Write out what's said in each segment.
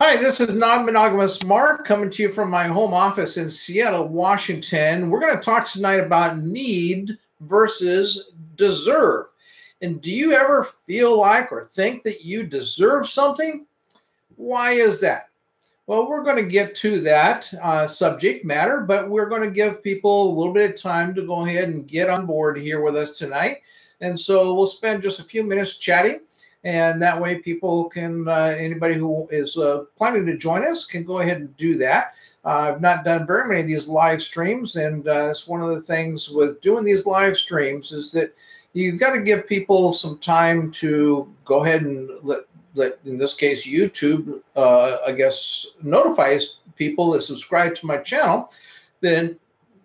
Hi, this is Non-Monogamous Mark coming to you from my home office in Seattle, Washington. We're going to talk tonight about need versus deserve. And do you ever feel like or think that you deserve something? Why is that? Well, we're going to get to that subject matter, but we're going to give people a little bit of time to go ahead and get on board here with us tonight. And so we'll spend just a few minutes chatting. And that way people can, anybody who is planning to join us can go ahead and do that. I've not done very many of these live streams, and it's one of the things with doing these live streams is that you've got to give people some time to go ahead and let in this case, YouTube, I guess, notifies people that subscribe to my channel then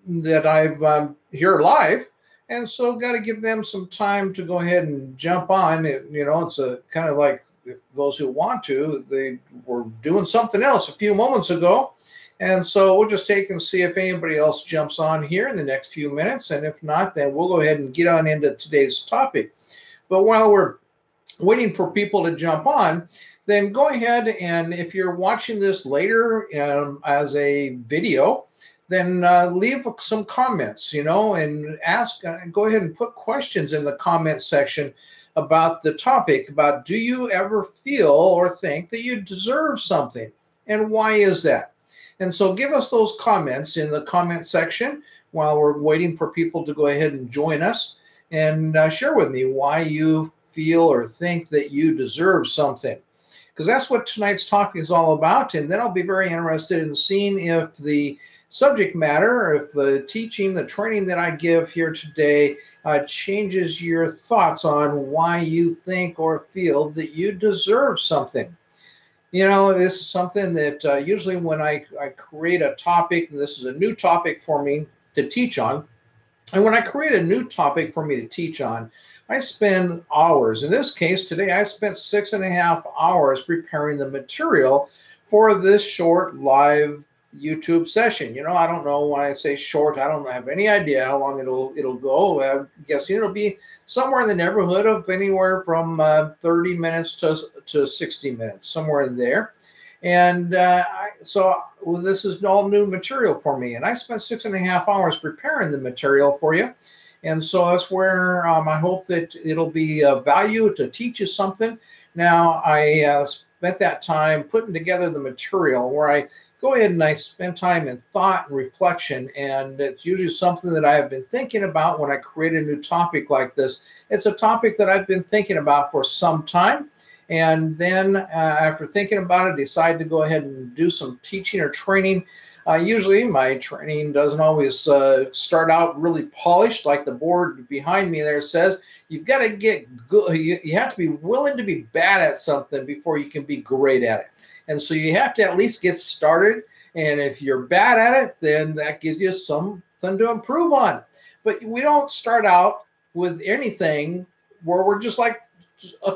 that I've here live. And so got to give them some time to go ahead and jump on. It's a kind of like if those who want to, they were doing something else a few moments ago. And so we'll just take and see if anybody else jumps on here in the next few minutes. And if not, then we'll go ahead and get on into today's topic. But while we're waiting for people to jump on, then go ahead and if you're watching this later as a video, then leave some comments, and ask, go ahead and put questions in the comment section about the topic, about do you ever feel or think that you deserve something? And why is that? And so give us those comments in the comment section while we're waiting for people to go ahead and join us and share with me why you feel or think that you deserve something. Because that's what tonight's talk is all about. And then I'll be very interested in seeing if the subject matter, if the teaching, the training that I give here today changes your thoughts on why you think or feel that you deserve something. This is something that usually when I create a topic, and this is a new topic for me to teach on, and when I create a new topic for me to teach on, I spend hours. In this case, today, I spent 6.5 hours preparing the material for this short live YouTube session. I don't know when I say short, I don't have any idea how long it'll go. I'm guessing it'll be somewhere in the neighborhood of anywhere from 30 minutes to 60 minutes, somewhere in there. And so this is all new material for me. And I spent 6.5 hours preparing the material for you. And so that's where I hope that it'll be of value to teach you something. Now, I spent that time putting together the material where I go ahead and I spend time in thought and reflection, and it's usually something that I have been thinking about when I create a new topic like this. It's a topic that I've been thinking about for some time, and then after thinking about it, decide to go ahead and do some teaching or training. Usually my training doesn't always start out really polished like the board behind me there says. You've got to get good. You have to be willing to be bad at something before you can be great at it. And so you have to at least get started. And if you're bad at it, then that gives you something to improve on. But we don't start out with anything where we're just like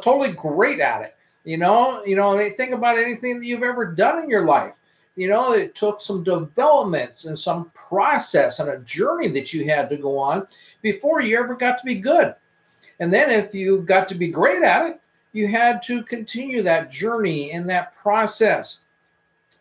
totally great at it. Think about anything that you've ever done in your life. It took some development and some process and a journey that you had to go on before you ever got to be good. And then if you got to be great at it, you had to continue that journey and that process.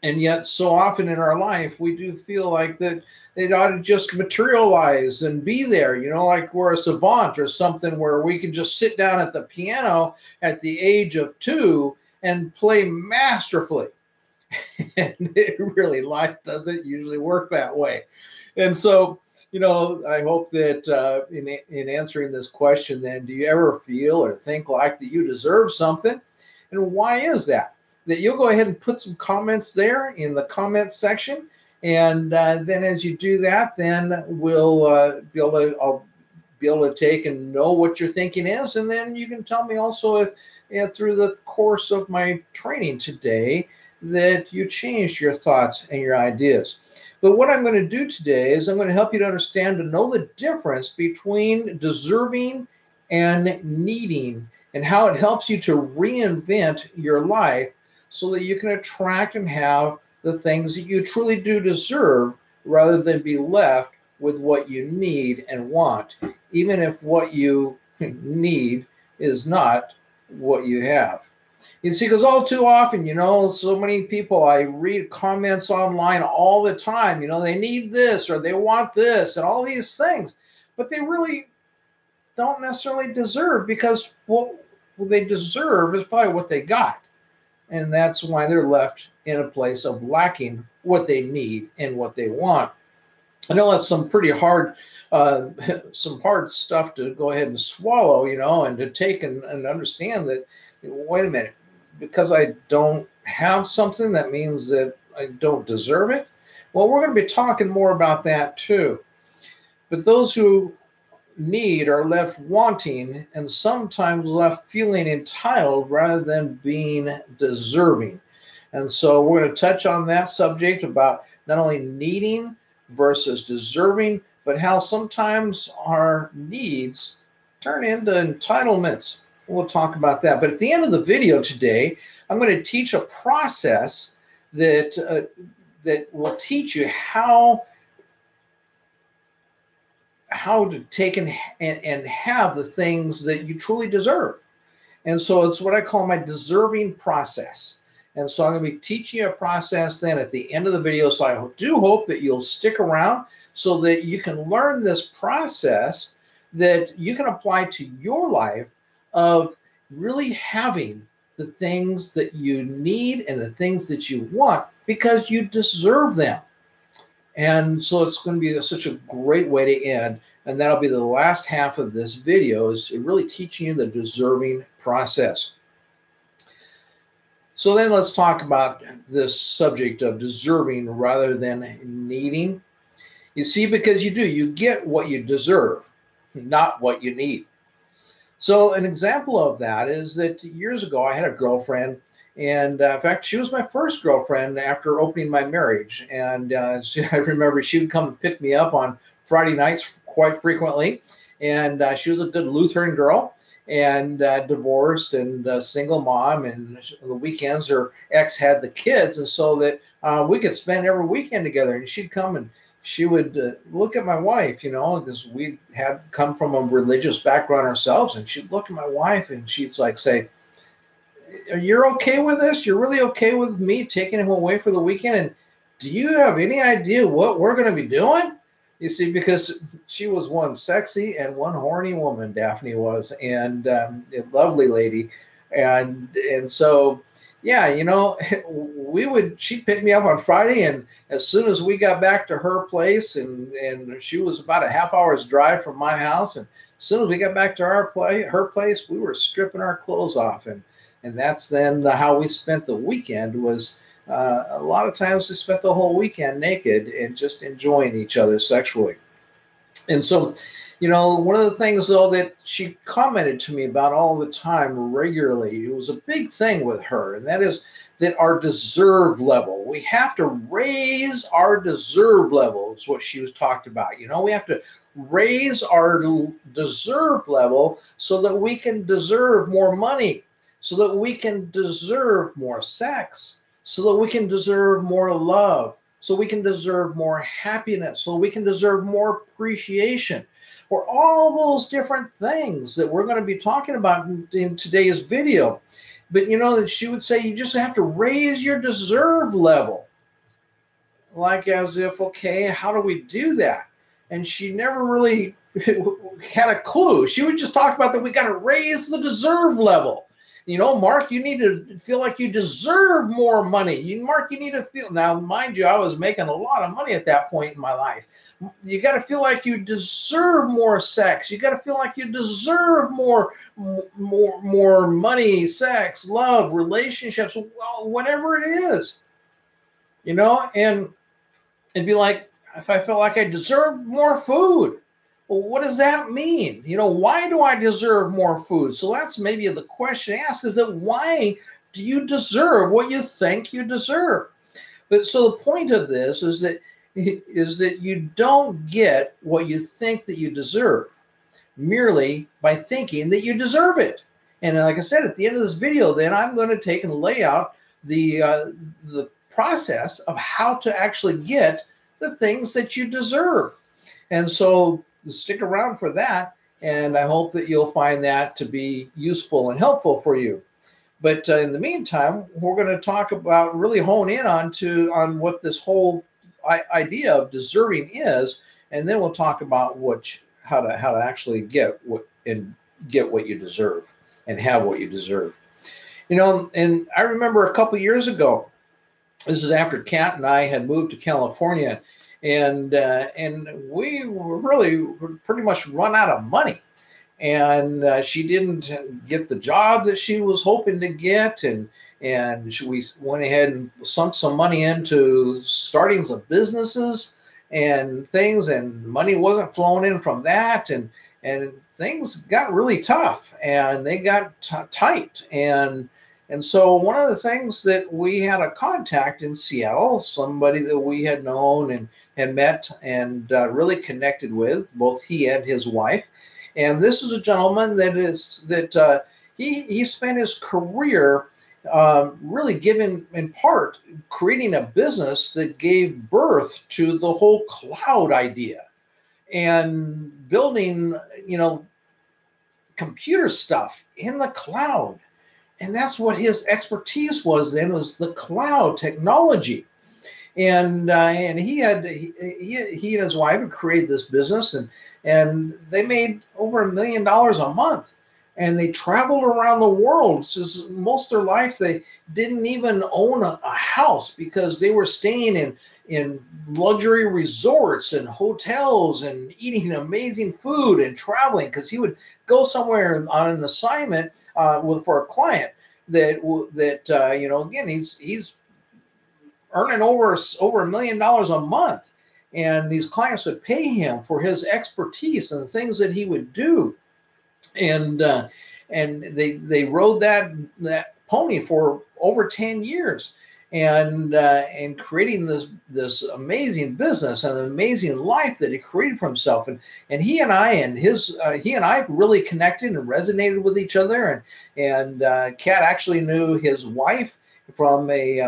And yet so often in our life, we do feel like that it ought to just materialize and be there, like we're a savant or something where we can just sit down at the piano at the age of 2 and play masterfully. And life doesn't usually work that way. And so, I hope that in answering this question, then, do you ever feel or think like that you deserve something? And why is that? That you'll go ahead and put some comments there in the comment section. And then as you do that, then I'll be able to take and know what your thinking is. And then you can tell me also if through the course of my training today that you changed your thoughts and your ideas. But what I'm going to do today is I'm going to help you to understand, to know the difference between deserving and needing, and how it helps you to reinvent your life so that you can attract and have the things that you truly do deserve, rather than be left with what you need and want, even if what you need is not what you have. You see, because all too often, so many people, I read comments online all the time, they need this or they want this and all these things, but they really don't necessarily deserve, because what they deserve is probably what they got. And that's why they're left in a place of lacking what they need and what they want. I know that's some pretty hard, some hard stuff to go ahead and swallow, and to take and understand that, wait a minute, because I don't have something, that means that I don't deserve it. Well, we're going to be talking more about that too. But those who need are left wanting, and sometimes left feeling entitled rather than being deserving. And so we're going to touch on that subject about not only needing versus deserving, but how sometimes our needs turn into entitlements. We'll talk about that. But at the end of the video today, I'm going to teach a process that that will teach you how to take and have the things that you truly deserve. And so it's what I call my deserving process. And so I'm going to be teaching you a process then at the end of the video. So I do hope that you'll stick around so that you can learn this process that you can apply to your life of really having the things that you need and the things that you want because you deserve them. And so it's going to be such a great way to end. And that'll be the last half of this video, is really teaching you the deserving process. So then let's talk about this subject of deserving rather than needing. You see, because you get what you deserve, not what you need. So an example of that is that years ago, I had a girlfriend, and in fact, she was my first girlfriend after opening my marriage. And I remember she would come and pick me up on Friday nights quite frequently. And she was a good Lutheran girl, and divorced and single mom. And the weekends, her ex had the kids, and so that we could spend every weekend together. And she'd come and she would look at my wife, because we had come from a religious background ourselves. And she'd look at my wife and she'd say, "You're okay with this? You're really okay with me taking him away for the weekend? And do you have any idea what we're going to be doing?" You see, because she was one sexy and one horny woman, Daphne was, and a lovely lady. And so, yeah, she'd pick me up on Friday, and as soon as we got back to her place, and she was about a half hour's drive from my house, and as soon as we got back to her place, we were stripping our clothes off. And that's then how we spent the weekend. Was a lot of times we spent the whole weekend naked and just enjoying each other sexually. And so, one of the things, though, that she commented to me about all the time regularly, it was a big thing with her, and that is that our deserve level, we have to raise our deserve level, is what she was talked about. We have to raise our deserve level so that we can deserve more money, so that we can deserve more sex, so that we can deserve more love, so we can deserve more happiness, so we can deserve more appreciation, or all those different things that we're going to be talking about in today's video. But that she would say, you just have to raise your deserve level. Like as if, okay, how do we do that? And she never really had a clue. She would just talk about that we got to raise the deserve level. Mark, you need to feel like you deserve more money. Mark, you need to feel, now, mind you, I was making a lot of money at that point in my life. You got to feel like you deserve more sex. You got to feel like you deserve more money, sex, love, relationships, whatever it is. And it'd be like, if I felt like I deserved more food. Well, what does that mean? Why do I deserve more food? So that's maybe the question to ask, is that why do you deserve what you think you deserve? But so the point of this is that you don't get what you think that you deserve merely by thinking that you deserve it. And like I said, at the end of this video, then I'm going to take and lay out the process of how to actually get the things that you deserve. And so stick around for that, and I hope that you'll find that to be useful and helpful for you. But in the meantime, we're going to talk about, really hone in on what this whole idea of deserving is, and then we'll talk about how to actually get what you deserve and have what you deserve. And I remember a couple years ago, this is after Kat and I had moved to California, and we were really pretty much run out of money, and she didn't get the job that she was hoping to get, and we went ahead and sunk some money into starting some businesses and things, and money wasn't flowing in from that, and things got really tough, and they got tight, and so one of the things that we had a contact in Seattle, somebody that we had known and had met and really connected with, both he and his wife. And this is a gentleman he spent his career really giving, in part, creating a business that gave birth to the whole cloud idea and building, computer stuff in the cloud. And that's what his expertise was then, was the cloud technology. And he and his wife had created this business, and they made over $1 million a month. And they traveled around the world. So most of their life, they didn't even own a house, because they were staying in luxury resorts and hotels and eating amazing food and traveling, because he would go somewhere on an assignment for a client that again, he's earning over $1 million a month, and these clients would pay him for his expertise and the things that he would do, and they rode that pony for over 10 years, and creating this amazing business and an amazing life that he created for himself. And he and I really connected and resonated with each other. And Kat actually knew his wife from a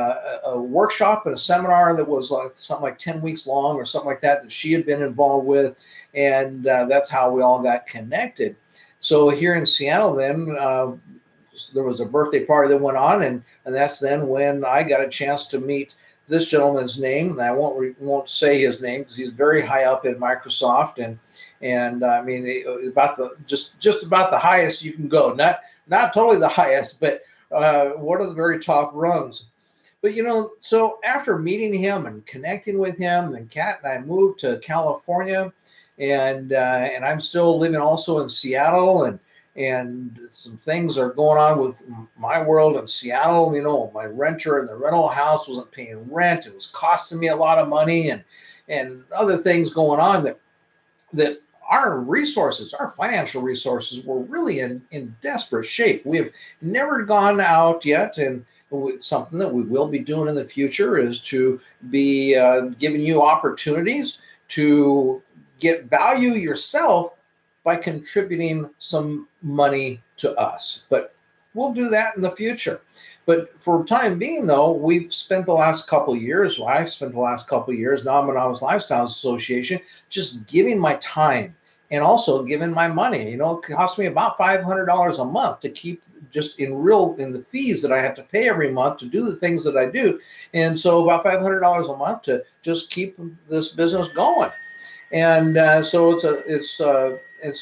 workshop and a seminar that was something like 10 weeks long or something like that she had been involved with. And that's how we all got connected. So here in Seattle then, there was a birthday party that went on, and that's then when I got a chance to meet this gentleman's name. And I won't say his name, because he's very high up in Microsoft, and I mean, about just about the highest you can go. Not totally the highest, but one of the very top rungs. But so after meeting him and connecting with him, then Kat and I moved to California, and I'm still living also in Seattle, and some things are going on with my world in Seattle. My renter in the rental house wasn't paying rent. It was costing me a lot of money, and other things going on that our resources, our financial resources, were really in desperate shape. We have never gone out yet, and something that we will be doing in the future is to be giving you opportunities to get value yourself by contributing some money to us. But we'll do that in the future. But for the time being, though, I've spent the last couple of years, Non-Monogamous Lifestyles Association, just giving my time and also giving my money. It costs me about $500 a month to keep just in the fees that I have to pay every month to do the things that I do. And so about $500 a month to just keep this business going. And so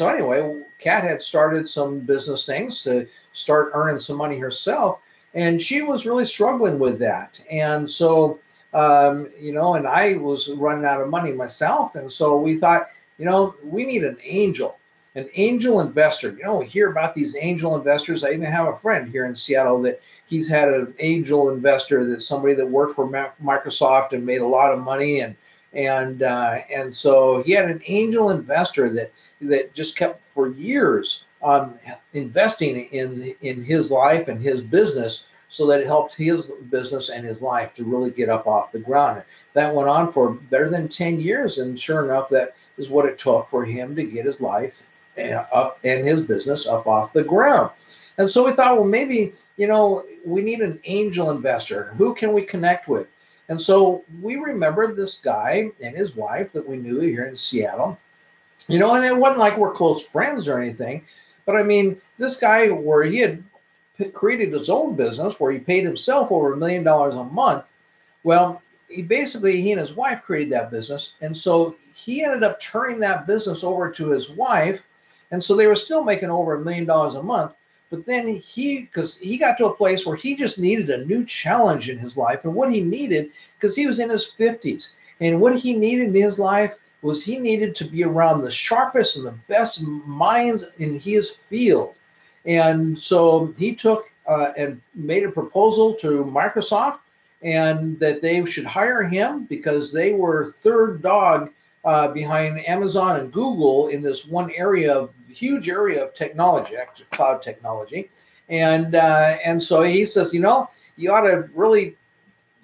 anyway, Kat had started some business things to start earning some money herself, and she was really struggling with that. And so, and I was running out of money myself, and so we thought, we need an angel investor. We hear about these angel investors. I even have a friend here in Seattle that he's had an angel investor, that's somebody that worked for Microsoft and made a lot of money, and so he had an angel investor that just kept for years investing in his life and his business, so that it helped his business and his life to really get up off the ground. That went on for better than 10 years, and sure enough, that is what it took for him to get his life up and his business up off the ground. And so we thought, well, maybe we need an angel investor. Who can we connect with? And so we remembered this guy and his wife that we knew here in Seattle, and it wasn't like we're close friends or anything, but I mean, this guy, where he had created his own business where he paid himself over $1 million a month. Well, he and his wife created that business. And so he ended up turning that business over to his wife. And so they were still making over $1 million a month. But then because he got to a place where he just needed a new challenge in his life. And what he needed, because he was in his 50s, and what he needed in his life was he needed to be around the sharpest and the best minds in his field. And so he took and made a proposal to Microsoft, and that they should hire him because they were third dog behind Amazon and Google in this one area, huge area of technology, actually cloud technology. And so he says, you ought to really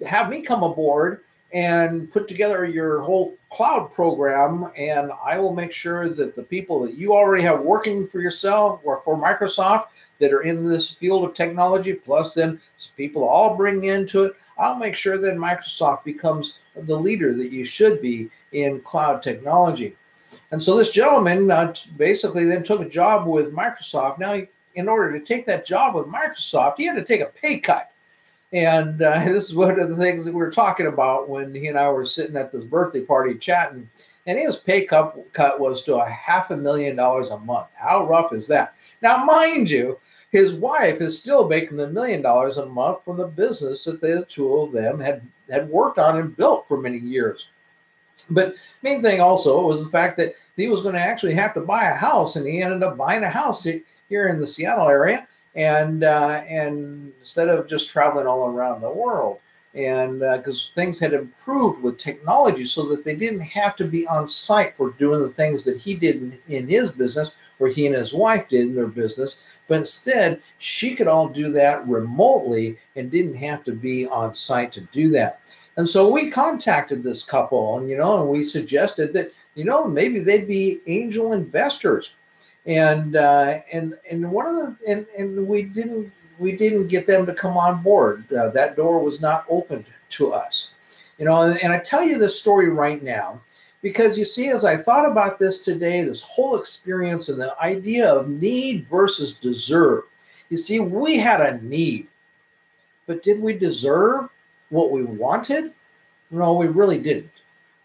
have me come aboard and put together your whole cloud program, and I will make sure that the people that you already have working for yourself or for Microsoft that are in this field of technology, plus then some people I'll bring into it, I'll make sure that Microsoft becomes the leader that you should be in cloud technology. And so this gentleman basically then took a job with Microsoft. Now, in order to take that job with Microsoft, he had to take a pay cut. And this is one of the things that we were talking about when he and I were sitting at this birthday party chatting. And his pay cut was to $500,000 a month. How rough is that? Now, mind you, his wife is still making $1 million a month from the business that the two of them had worked on and built for many years. But main thing also was the fact that he was going to actually have to buy a house, and he ended up buying a house here in the Seattle area. And instead of just traveling all around the world, and because things had improved with technology so that they didn't have to be on site for doing the things that he did in his business, or he and his wife did in their business, but instead she could all do that remotely and didn't have to be on site to do that. And so we contacted this couple, and we suggested that maybe they'd be angel investors. And one of the and we didn't get them to come on board. That door was not opened to us, and I tell you this story right now because you see, as I thought about this today, this whole experience and the idea of need versus deserve. You see, we had a need, but did we deserve what we wanted? No, we really didn't.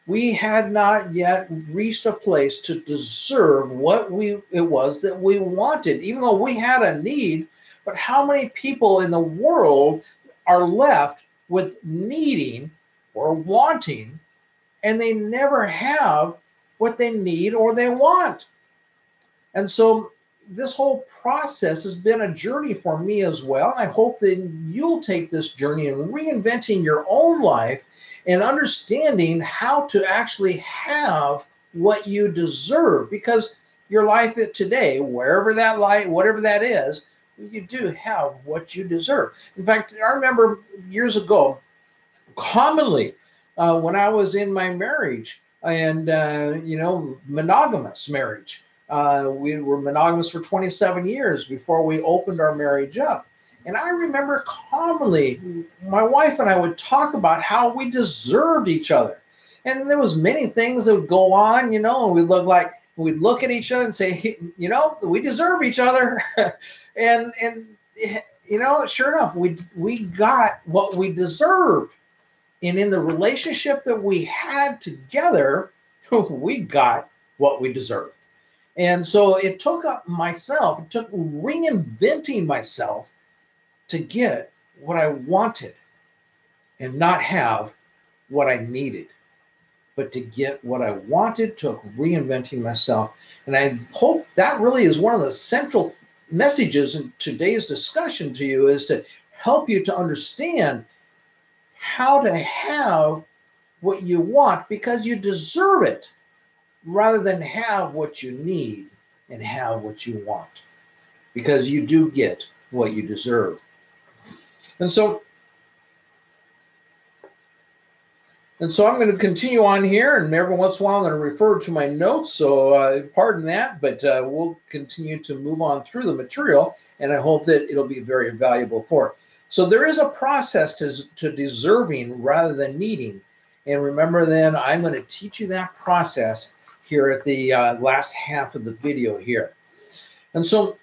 We had not yet reached a place to deserve what it was that we wanted, even though we had a need. But how many people in the world are left with needing or wanting, and they never have what they need or they want? And so this whole process has been a journey for me as well. And I hope that you'll take this journey in reinventing your own life and understanding how to actually have what you deserve, because your life today, whatever that is, you do have what you deserve. In fact, I remember years ago, commonly when I was in my marriage and, monogamous marriage, we were monogamous for 27 years before we opened our marriage up. And I remember commonly my wife and I would talk about how we deserved each other. And there was many things that would go on, and we'd look at each other and say, we deserve each other. and sure enough, we got what we deserved. And in the relationship that we had together, we got what we deserved. And so it took reinventing myself to get what I wanted and not have what I needed. But to get what I wanted took reinventing myself. And I hope that really is one of the central messages in today's discussion to you, is to help you to understand how to have what you want because you deserve it, rather than have what you need and have what you want, because you do get what you deserve. And so I'm going to continue on here, and every once in a while I'm going to refer to my notes, so pardon that, but we'll continue to move on through the material, and I hope that it'll be very valuable for it. So there is a process to deserving rather than needing. And remember then, I'm going to teach you that process here at the last half of the video here. And so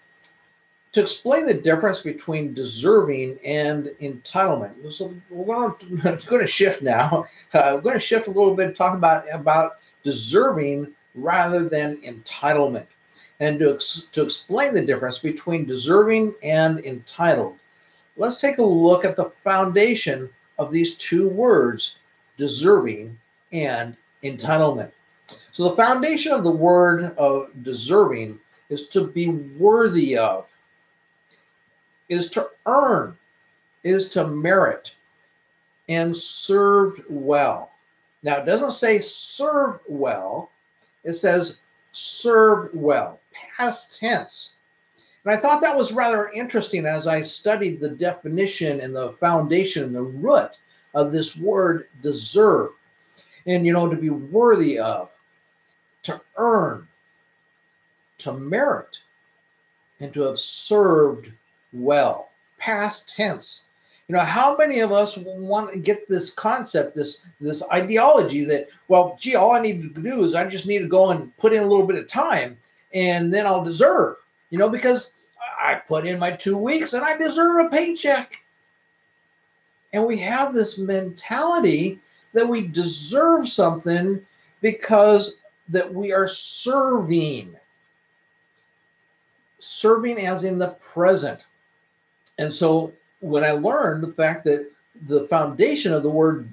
to explain the difference between deserving and entitlement. So we're going to shift now. We're going to shift a little bit and talk about deserving rather than entitlement. And to explain the difference between deserving and entitled, let's take a look at the foundation of these two words, deserving and entitlement. So the foundation of the word of deserving is to be worthy of, is to earn, is to merit, and served well. Now, it doesn't say serve well, it says served well, past tense. And I thought that was rather interesting as I studied the definition and the foundation and the root of this word deserve. And, to be worthy of, to earn, to merit, and to have served well, past tense. How many of us want to get this concept, this ideology that, well, gee, all I need to do is I just need to go and put in a little bit of time and then I'll deserve, because I put in my 2 weeks and I deserve a paycheck. And we have this mentality that we deserve something because that we are serving as in the present. And so when I learned the fact that the foundation of the word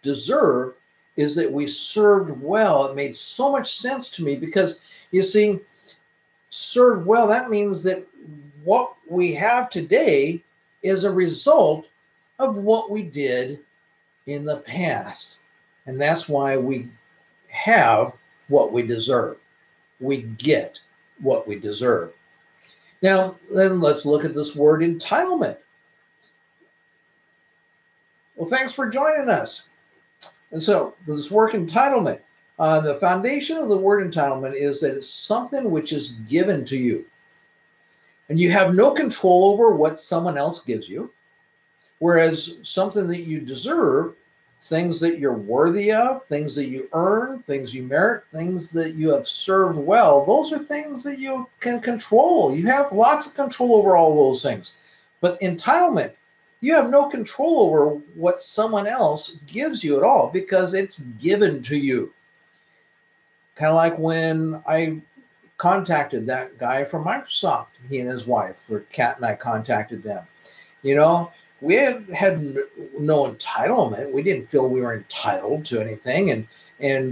deserve is that we served well, it made so much sense to me because, you see, served well, that means that what we have today is a result of what we did in the past. And that's why we have what we deserve. We get what we deserve. Now, then let's look at this word entitlement. Well, thanks for joining us. And so this word entitlement, the foundation of the word entitlement is that it's something which is given to you. And you have no control over what someone else gives you. Whereas something that you deserve, things that you're worthy of, things that you earn, things you merit, things that you have served well, those are things that you can control. You have lots of control over all those things. But entitlement, you have no control over what someone else gives you at all because it's given to you. Kind of like when I contacted that guy from Microsoft, he and his wife, or Kat and I contacted them. We had no entitlement. We didn't feel we were entitled to anything,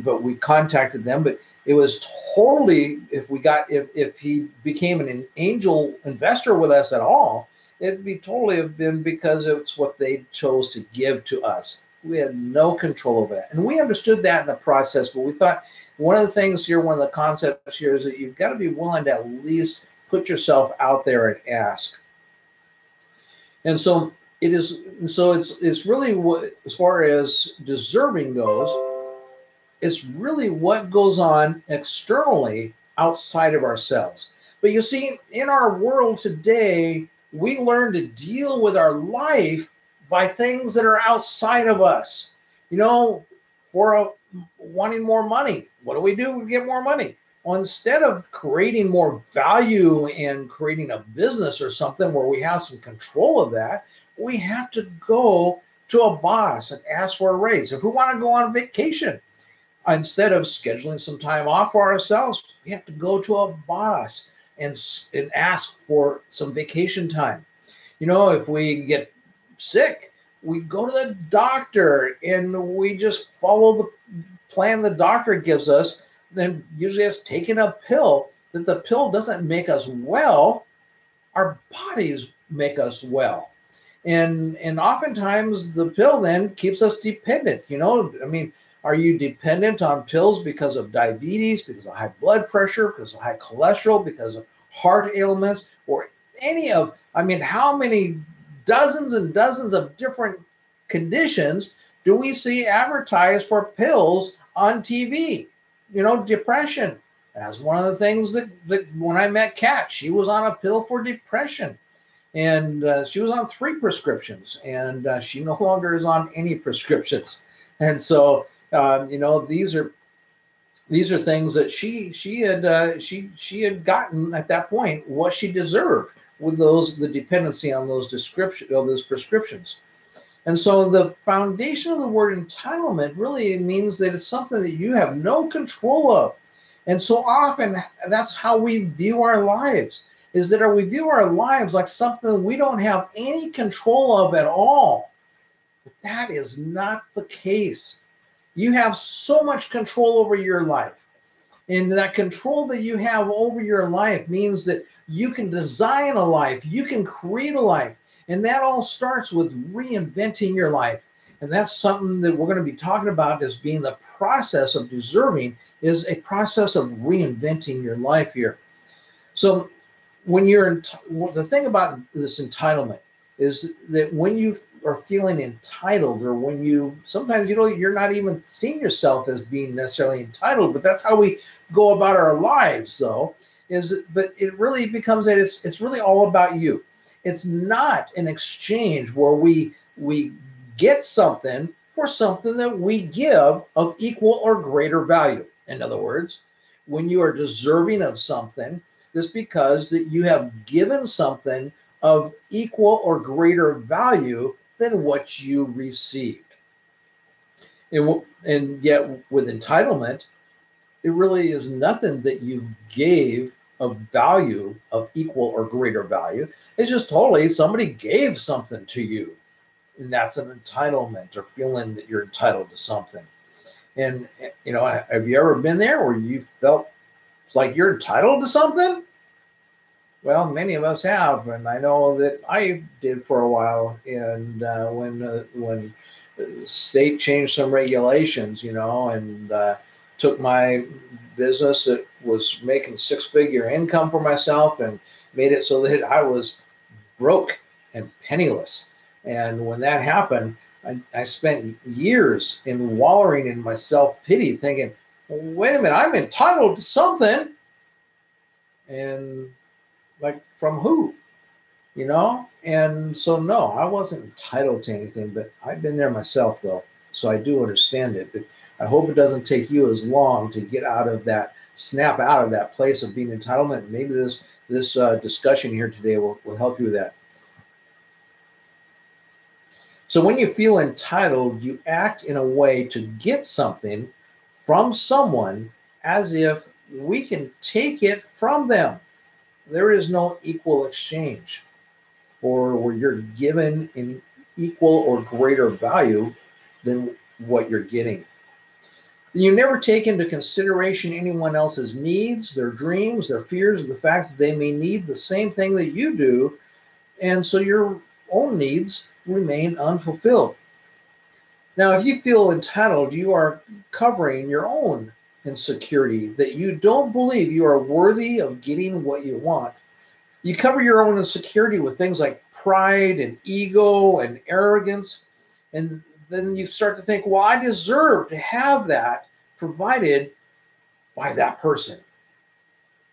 but we contacted them. But it was totally, if he became an angel investor with us at all, it'd be totally have been because it's what they chose to give to us. We had no control over that, and we understood that in the process. But we thought one of the things here, one of the concepts here, is that you've got to be willing to at least put yourself out there and ask. And so it is. So it's really what, as far as deserving goes, it's really what goes on externally outside of ourselves. But you see, in our world today, we learn to deal with our life by things that are outside of us. For wanting more money, what do? We get more money. Well, instead of creating more value and creating a business or something where we have some control of that, we have to go to a boss and ask for a raise. If we want to go on vacation, instead of scheduling some time off for ourselves, we have to go to a boss and ask for some vacation time. If we get sick, we go to the doctor and we just follow the plan the doctor gives us. Then usually it's taking a pill, that the pill doesn't make us well. Our bodies make us well. And oftentimes the pill then keeps us dependent. Are you dependent on pills because of diabetes, because of high blood pressure, because of high cholesterol, because of heart ailments, or how many dozens and dozens of different conditions do we see advertised for pills on TV? Depression. That's one of the things that when I met Kat, she was on a pill for depression. And she was on 3 prescriptions, and she no longer is on any prescriptions. And so, these are These are things that she had gotten at that point what she deserved with the dependency on those prescriptions. And so the foundation of the word entitlement really means that it's something that you have no control of. And so often that's how we view our lives, is that we view our lives like something we don't have any control of at all. But that is not the case. You have so much control over your life. And that control that you have over your life means that you can design a life, you can create a life. And that all starts with reinventing your life. And that's something that we're going to be talking about as being the process of deserving, is a process of reinventing your life here. So when the thing about this entitlement is that when you are feeling entitled, or when sometimes you're not even seeing yourself as being necessarily entitled, but that's how we go about our lives, though, but it really becomes that it's really all about you. It's not an exchange where we get something for something that we give of equal or greater value. In other words, when you are deserving of something, this because that you have given something of equal or greater value than what you received. And yet with entitlement, it really is nothing that you gave of value of equal or greater value. It's just totally somebody gave something to you, and that's an entitlement, or feeling that you're entitled to something. And have you ever been there where you felt like you're entitled to something? Well, many of us have, and I know that I did for a while. And when the state changed some regulations, and took my business that was making six-figure income for myself and made it so that I was broke and penniless. And when that happened, I spent years in wallowing in my self-pity, thinking, well, wait a minute, I'm entitled to something. And like, from who? And so no, I wasn't entitled to anything, but I've been there myself, though, so I do understand it. But I hope it doesn't take you as long to get snap out of that place of being entitlement. Maybe this discussion here today will help you with that. So when you feel entitled, you act in a way to get something from someone as if we can take it from them. There is no equal exchange, or where you're given in equal or greater value than what you're getting. You never take into consideration anyone else's needs, their dreams, their fears, or the fact that they may need the same thing that you do, and so your own needs remain unfulfilled. Now, if you feel entitled, you are covering your own insecurity, that you don't believe you are worthy of getting what you want. You cover your own insecurity with things like pride and ego and arrogance. And then you start to think, well, I deserve to have that provided by that person.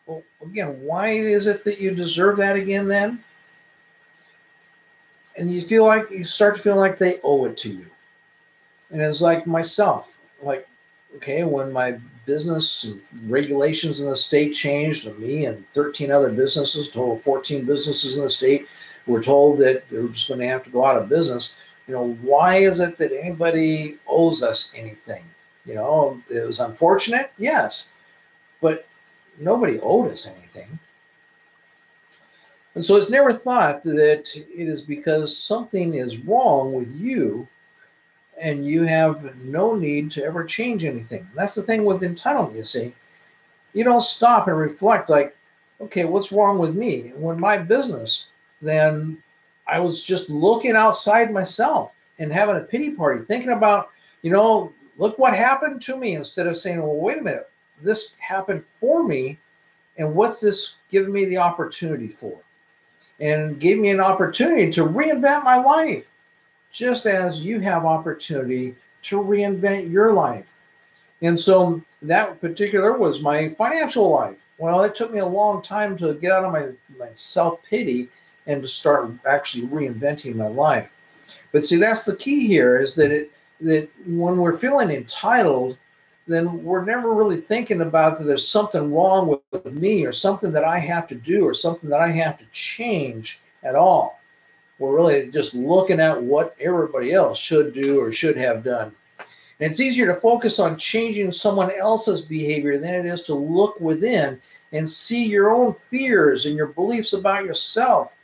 Well, again, why is it that you deserve that again then? And you start to feel like they owe it to you. And it's like myself, like, okay, when my business and regulations in the state changed, and me and 13 other businesses, total 14 businesses in the state, were told that they were just going to have to go out of business. Why is it that anybody owes us anything? It was unfortunate, yes, but nobody owed us anything. And so it's never thought that it is because something is wrong with you and you have no need to ever change anything. That's the thing with entitlement, you see. You don't stop and reflect like, okay, what's wrong with me? When my business, then I was just looking outside myself and having a pity party, thinking about, look what happened to me, instead of saying, well, wait a minute, this happened for me, and what's this giving me the opportunity for? And gave me an opportunity to reinvent my life, just as you have opportunity to reinvent your life. And so that particular was my financial life. Well, it took me a long time to get out of my self-pity and to start actually reinventing my life. But see, that's the key here, is that when we're feeling entitled, then we're never really thinking about that there's something wrong with me or something that I have to do or something that I have to change at all. We're really just looking at what everybody else should do or should have done. And it's easier to focus on changing someone else's behavior than it is to look within and see your own fears and your beliefs about yourself.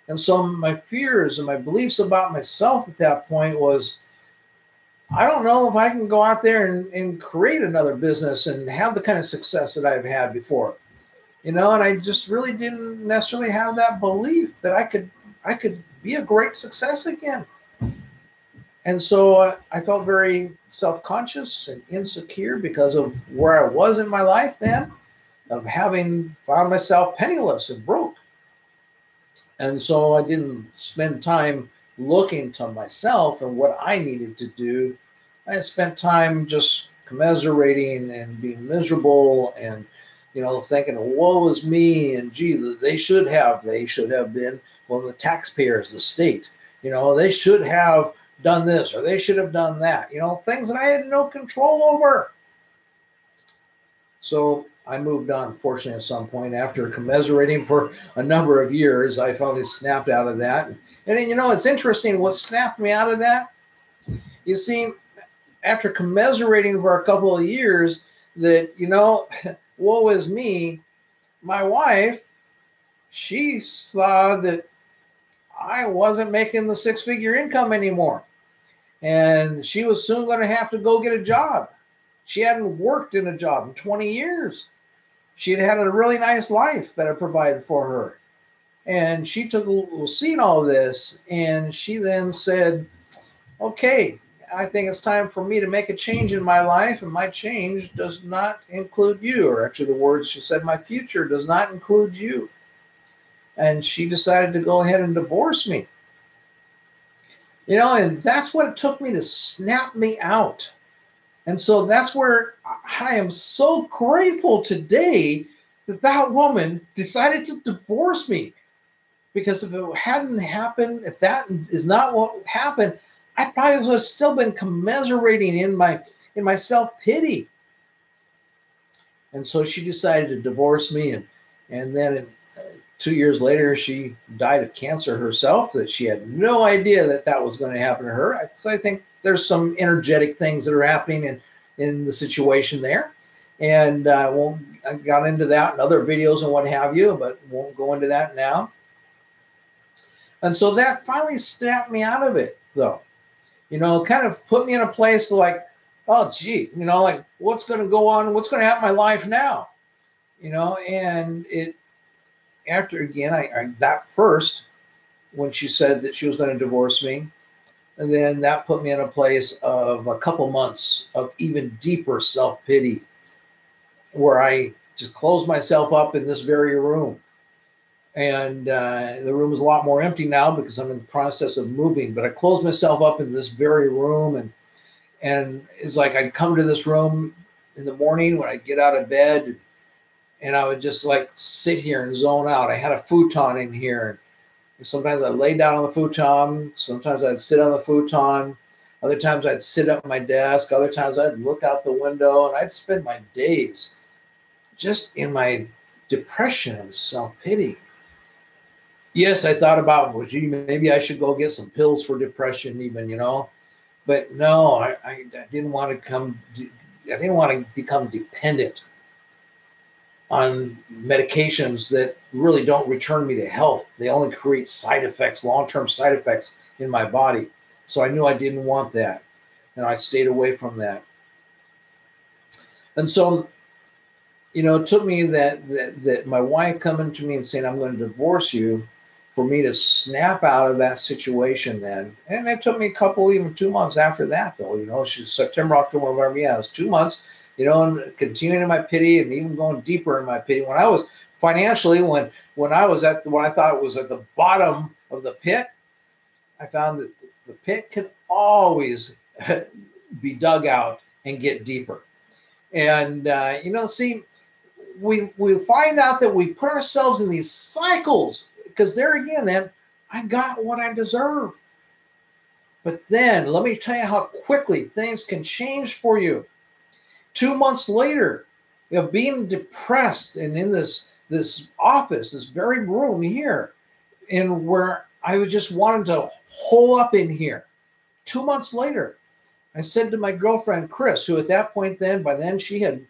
And so my fears and my beliefs about myself at that point was, I don't know if I can go out there and create another business and have the kind of success that I've had before. And I just really didn't necessarily have that belief that I could be a great success again. And so I felt very self-conscious and insecure because of where I was in my life then, of having found myself penniless and broke. And so I didn't spend time looking to myself and what I needed to do. I spent time just commiserating and being miserable and, thinking, woe is me, and gee, they should have been, well, the taxpayers, the state, they should have done this or they should have done that, things that I had no control over. So I moved on, fortunately, at some point. After commiserating for a number of years, I finally snapped out of that. And then, it's interesting what snapped me out of that. You see, after commiserating for a couple of years, that, woe is me, my wife, she saw that I wasn't making the six-figure income anymore. And she was soon going to have to go get a job. She hadn't worked in a job in 20 years. She'd had a really nice life that I provided for her. And she took a little seat in all of this, and she then said, okay, I think it's time for me to make a change in my life, and my change does not include you. Or actually the words she said, my future does not include you. And she decided to go ahead and divorce me. And that's what it took me to snap me out. And so that's where I am so grateful today that woman decided to divorce me. Because if it hadn't happened, if that is not what happened, I probably would have still been commiserating in my self-pity. And so she decided to divorce me. And then 2 years later, she died of cancer herself, that she had no idea that was going to happen to her. So I think there's some energetic things that are happening in the situation there. And I got into that in other videos and what have you, but won't go into that now. And so that finally snapped me out of it, though. Kind of put me in a place like, oh, gee, like what's going to go on? What's going to happen in my life now? And it, after again, I that first, when she said that she was going to divorce me, and then that put me in a place of a couple months of even deeper self-pity, where I just closed myself up in this very room. And the room is a lot more empty now because I'm in the process of moving. But I closed myself up in this very room, and it's like I'd come to this room in the morning when I'd get out of bed, and I would just like sit here and zone out. I had a futon in here. And sometimes I'd lay down on the futon. Sometimes I'd sit on the futon. Other times I'd sit at my desk. Other times I'd look out the window, and I'd spend my days just in my depression and self-pity. Yes, I thought about, well, gee, maybe I should go get some pills for depression even, but no, I didn't want to become dependent on medications that really don't return me to health. They only create side effects, long-term side effects in my body. So I knew I didn't want that, and I stayed away from that. And so, it took me that my wife coming to me and saying, I'm going to divorce you, for me to snap out of that situation then. And it took me even 2 months after that, though. She's September, October, November. Yeah, it was 2 months, and continuing in my pity and even going deeper in my pity. When I was financially, when I was at what I thought was at the bottom of the pit, I found that the pit could always be dug out and get deeper. And, see, we find out that we put ourselves in these cycles, because there again, then I got what I deserve. But then let me tell you how quickly things can change for you. 2 months later, being depressed and in this office, this very room here, and where I was just wanted to hole up in here. 2 months later, I said to my girlfriend, Chris, who at that point by then she had,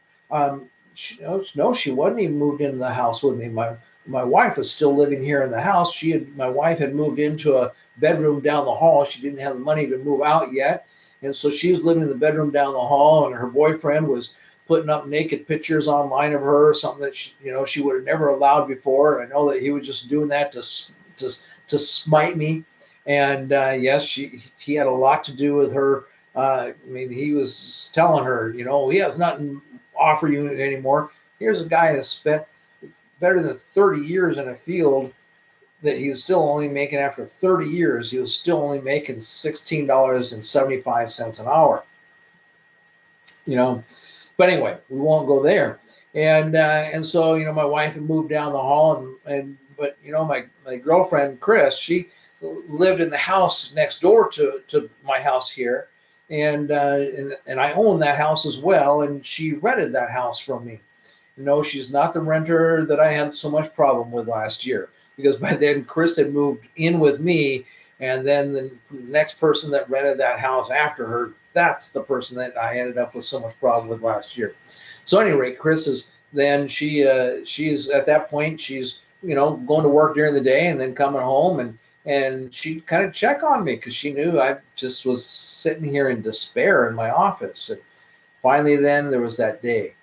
she wasn't even moved into the house with me. My wife was still living here in the house. My wife had moved into a bedroom down the hall. She didn't have the money to move out yet. And so she was living in the bedroom down the hall, and her boyfriend was putting up naked pictures online of her, something that she would have never allowed before. And I know that he was just doing that to smite me. And yes, he had a lot to do with her. He was telling her, he has nothing to offer you anymore. Here's a guy that spent better than 30 years in a field that he's still only making, after 30 years, he was still only making $16.75 an hour. But anyway, we won't go there. And so, my wife had moved down the hall, but my girlfriend, Chris, she lived in the house next door to my house here. And I own that house as well. And she rented that house from me. She's not the renter that I had so much problem with last year, because by then Chris had moved in with me. And then the next person that rented that house after her, that's the person that I ended up with so much problem with last year. So at any rate, Chris is then she's at that point, she's, going to work during the day and then coming home, and she'd kind of check on me because she knew I just was sitting here in despair in my office. And finally, then there was that day,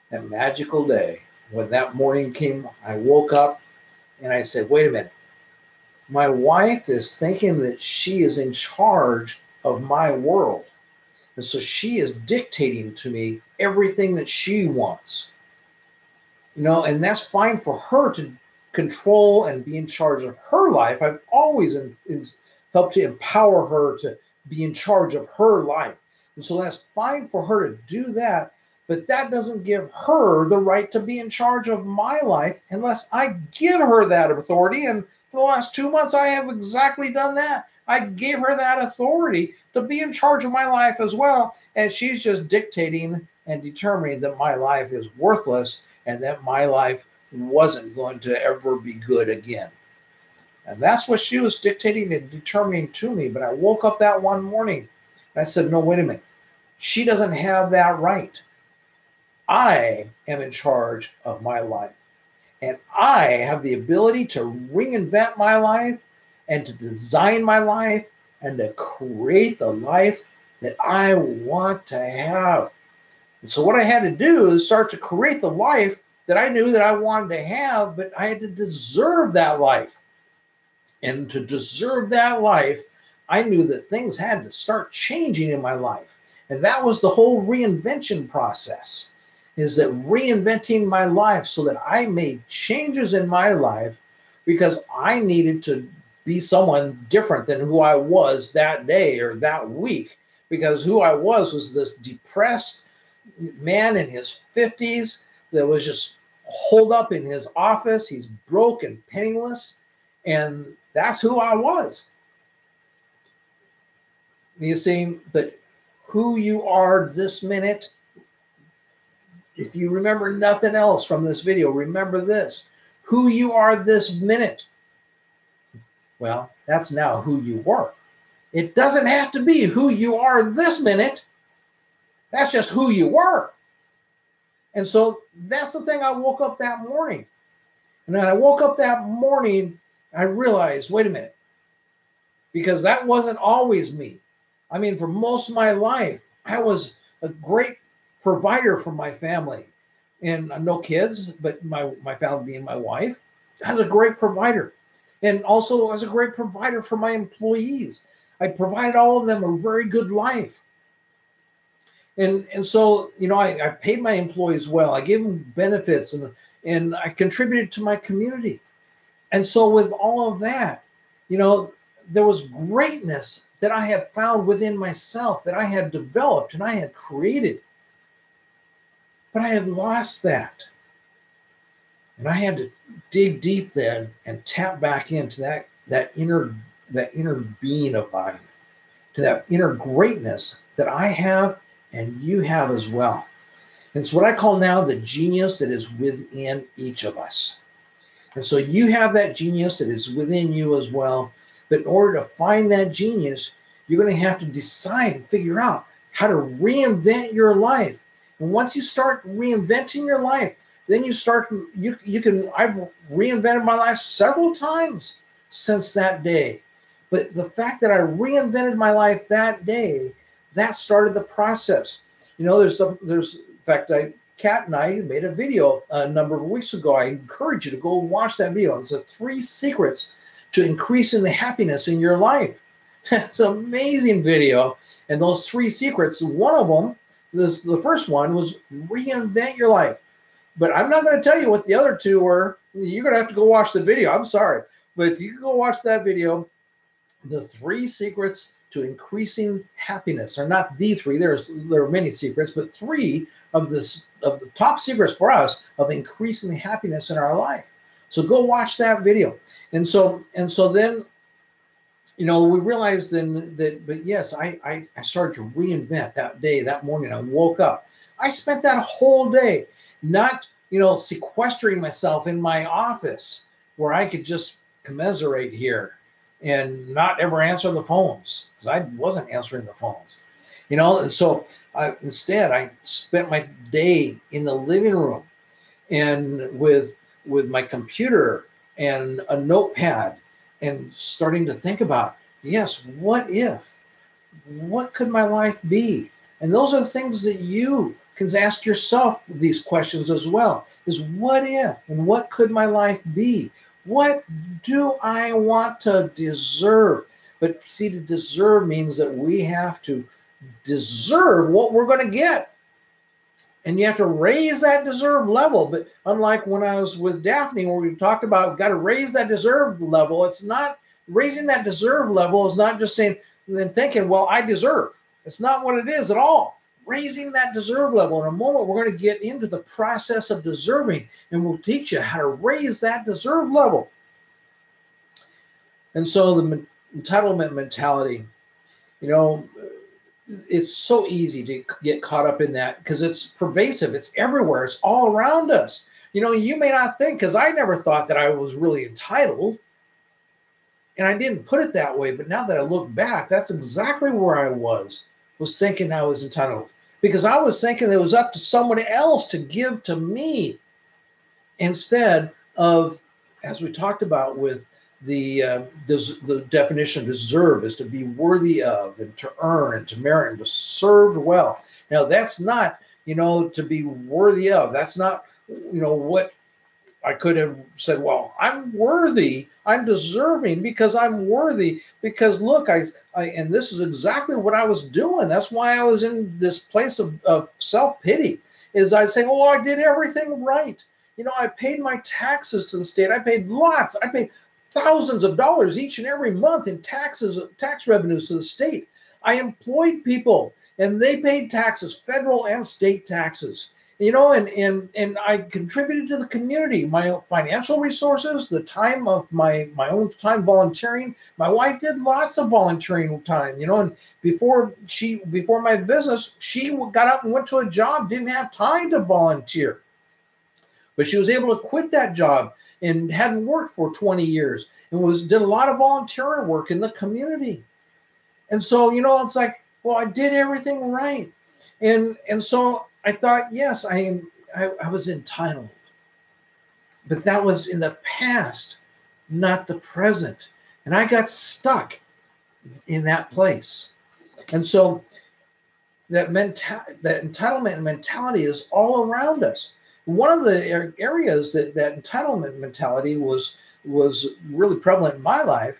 that magical day, when that morning came. I woke up and I said, wait a minute. My wife is thinking that she is in charge of my world. And so she is dictating to me everything that she wants. And that's fine for her to control and be in charge of her life. I've always helped to empower her to be in charge of her life. And so that's fine for her to do that. But that doesn't give her the right to be in charge of my life unless I give her that authority. And for the last 2 months, I have exactly done that. I gave her that authority to be in charge of my life as well. And she's just dictating and determining that my life is worthless and that my life wasn't going to ever be good again. And that's what she was dictating and determining to me. But I woke up that one morning and I said, no, wait a minute. She doesn't have that right. I am in charge of my life. And I have the ability to reinvent my life and to design my life and to create the life that I want to have. And so what I had to do is start to create the life that I knew that I wanted to have, but I had to deserve that life. And to deserve that life, I knew that things had to start changing in my life. And that was the whole reinvention process, is that reinventing my life so that I made changes in my life because I needed to be someone different than who I was that day or that week. Because who I was this depressed man in his 50s that was just holed up in his office. He's broke and penniless. And that's who I was. You see, but who you are this minute, if you remember nothing else from this video, remember this. Who you are this minute, well, that's now who you were. It doesn't have to be who you are this minute. That's just who you were. And so that's the thing. I woke up that morning. And then I woke up that morning, I realized, wait a minute, because that wasn't always me. I mean, for most of my life, I was a great provider for my family. And no kids, but my family being my wife, I was a great provider. And also I was a great provider for my employees. I provided all of them a very good life. And so, I paid my employees well. I gave them benefits and I contributed to my community. And so with all of that, there was greatness that I had found within myself, that I had developed and I had created. But I had lost that. And I had to dig deep then and tap back into that inner being of mine, to that inner greatness that I have and you have as well. It's what I call now the genius that is within each of us. And so you have that genius that is within you as well. But in order to find that genius, you're going to have to decide and figure out how to reinvent your life. And once you start reinventing your life, then you can, I've reinvented my life several times since that day. But the fact that I reinvented my life that day, that started the process. There's in fact, Kat and I made a video a number of weeks ago. I encourage you to go watch that video. It's the 3 secrets to increasing the happiness in your life. It's an amazing video. And those 3 secrets, one of them, the first one was reinvent your life. But I'm not going to tell you what the other 2 were. You're going to have to go watch the video. I'm sorry. But you can go watch that video. The 3 secrets to increasing happiness, or not the 3. There are many secrets, but 3 of the top secrets for us of increasing the happiness in our life. So go watch that video. And so then, we realized then but yes, I started to reinvent that day, that morning. I woke up. I spent that whole day not, sequestering myself in my office where I could just commiserate here and not ever answer the phones, because I wasn't answering the phones, and so instead I spent my day in the living room and with my computer and a notepad and starting to think about, yes, what could my life be? And those are the things that you can ask yourself these questions as well, is what if, and what could my life be? What do I want to deserve? But see, to deserve means that we have to deserve what we're going to get. And you have to raise that deserve level. But unlike when I was with Daphne, where we talked about got to raise that deserve level, it's not raising that deserve level is not just saying then thinking, well, I deserve. It's not what it is at all. Raising that deserve level. In a moment, we're going to get into the process of deserving, and we'll teach you how to raise that deserve level. And so the entitlement mentality, it's so easy to get caught up in that because it's pervasive. It's everywhere. It's all around us. You may not think, because I never thought that I was really entitled, and I didn't put it that way. But now that I look back, that's exactly where I was thinking I was entitled. Because I was thinking it was up to someone else to give to me, instead of, as we talked about with the definition of deserve, is to be worthy of, and to earn, and to merit, and to serve well. Now, that's not, to be worthy of. That's not, what I could have said, well, I'm worthy, I'm deserving because I'm worthy, because look, and this is exactly what I was doing. That's why I was in this place of self-pity, is I say, oh, I did everything right. I paid my taxes to the state. I paid lots. I paid thousands of dollars each and every month in tax revenues to the state. I employed people and they paid taxes, federal and state taxes. And I contributed to the community, my financial resources, the time of my own time volunteering. My wife did lots of volunteering time, and before my business, she got up and went to a job, didn't have time to volunteer. But she was able to quit that job and hadn't worked for 20 years and did a lot of volunteer work in the community. And so, it's like, well, I did everything right. And so I thought, yes, I was entitled. But that was in the past, not the present. And I got stuck in that place. And so that entitlement mentality is all around us. One of the areas that entitlement mentality was really prevalent in my life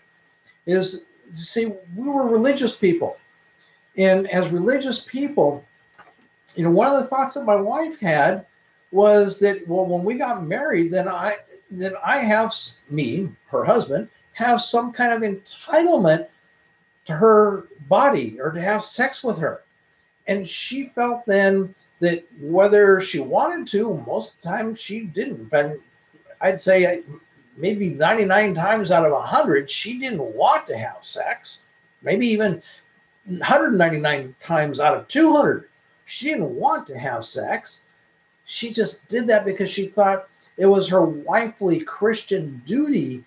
is, see, we were religious people. And as religious people, one of the thoughts that my wife had was that, well, when we got married, then I have, me, her husband, have some kind of entitlement to her body or to have sex with her. And she felt then that whether she wanted to, most of the time she didn't. In fact, I'd say maybe 99 times out of 100, she didn't want to have sex. Maybe even 199 times out of 200, she didn't want to have sex. She just did that because she thought it was her wifely Christian duty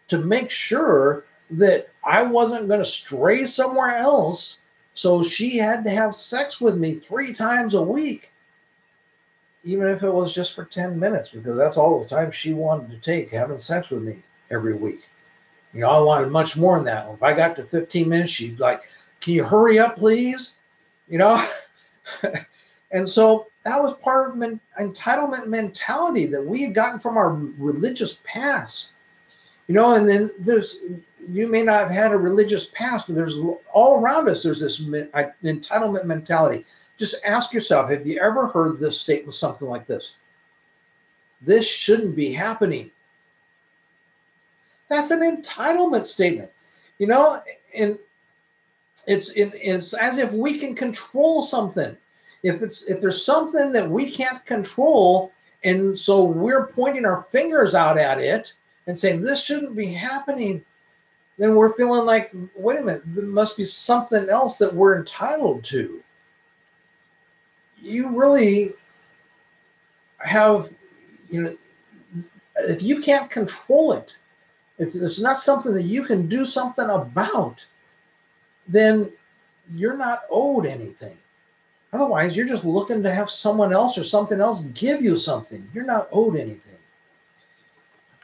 to make sure that I wasn't going to stray somewhere else. So she had to have sex with me 3 times a week, even if it was just for 10 minutes, because that's all the time she wanted to take having sex with me every week. You know, I wanted much more than that. If I got to 15 minutes, she'd like, can you hurry up, please? You know? And so that was part of entitlement mentality that we had gotten from our religious past. You know, and then you may not have had a religious past, but there's all around us, there's this entitlement mentality. Just ask yourself, have you ever heard this statement, something like this? This shouldn't be happening. That's an entitlement statement, you know, and it's as if we can control something. If there's something that we can't control, and so we're pointing our fingers out at it and saying this shouldn't be happening, then we're feeling like, wait a minute, there must be something else that we're entitled to. You really have, you know, if you can't control it, if it's not something that you can do something about, then you're not owed anything. Otherwise, you're just looking to have someone else or something else give you something. You're not owed anything.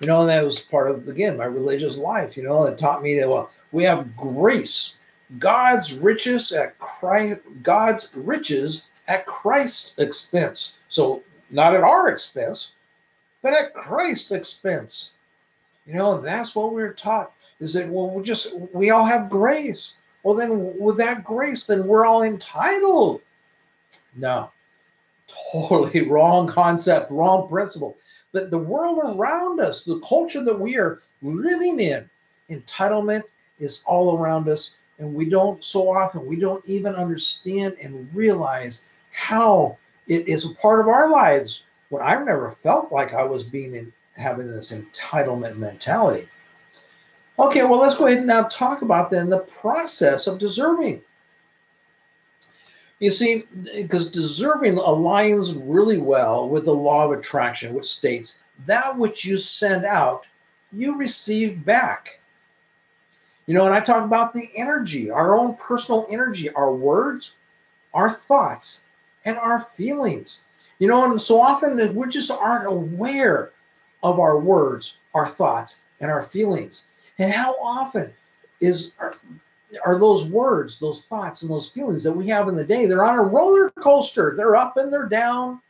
You know, and that was part of, again, my religious life. You know, it taught me that, well, we have grace, God's riches at Christ's expense. So not at our expense, but at Christ's expense. You know, and that's what we're taught, is that, well, we all have grace. Well, then with that grace, then we're all entitled. No, totally wrong concept, wrong principle. But the world around us, the culture that we are living in, entitlement is all around us. And we don't even understand and realize how it is a part of our lives. When I've never felt like I was having this entitlement mentality. Okay, well, let's go ahead and now talk about then the process of deserving. You see, because deserving aligns really well with the law of attraction, which states that which you send out, you receive back. You know, and I talk about the energy, our own personal energy, our words, our thoughts, and our feelings. You know, and so often that we just aren't aware of our words, our thoughts, and our feelings. And how often are those words, those thoughts, and those feelings that we have in the day, they're on a roller coaster. They're up and they're down.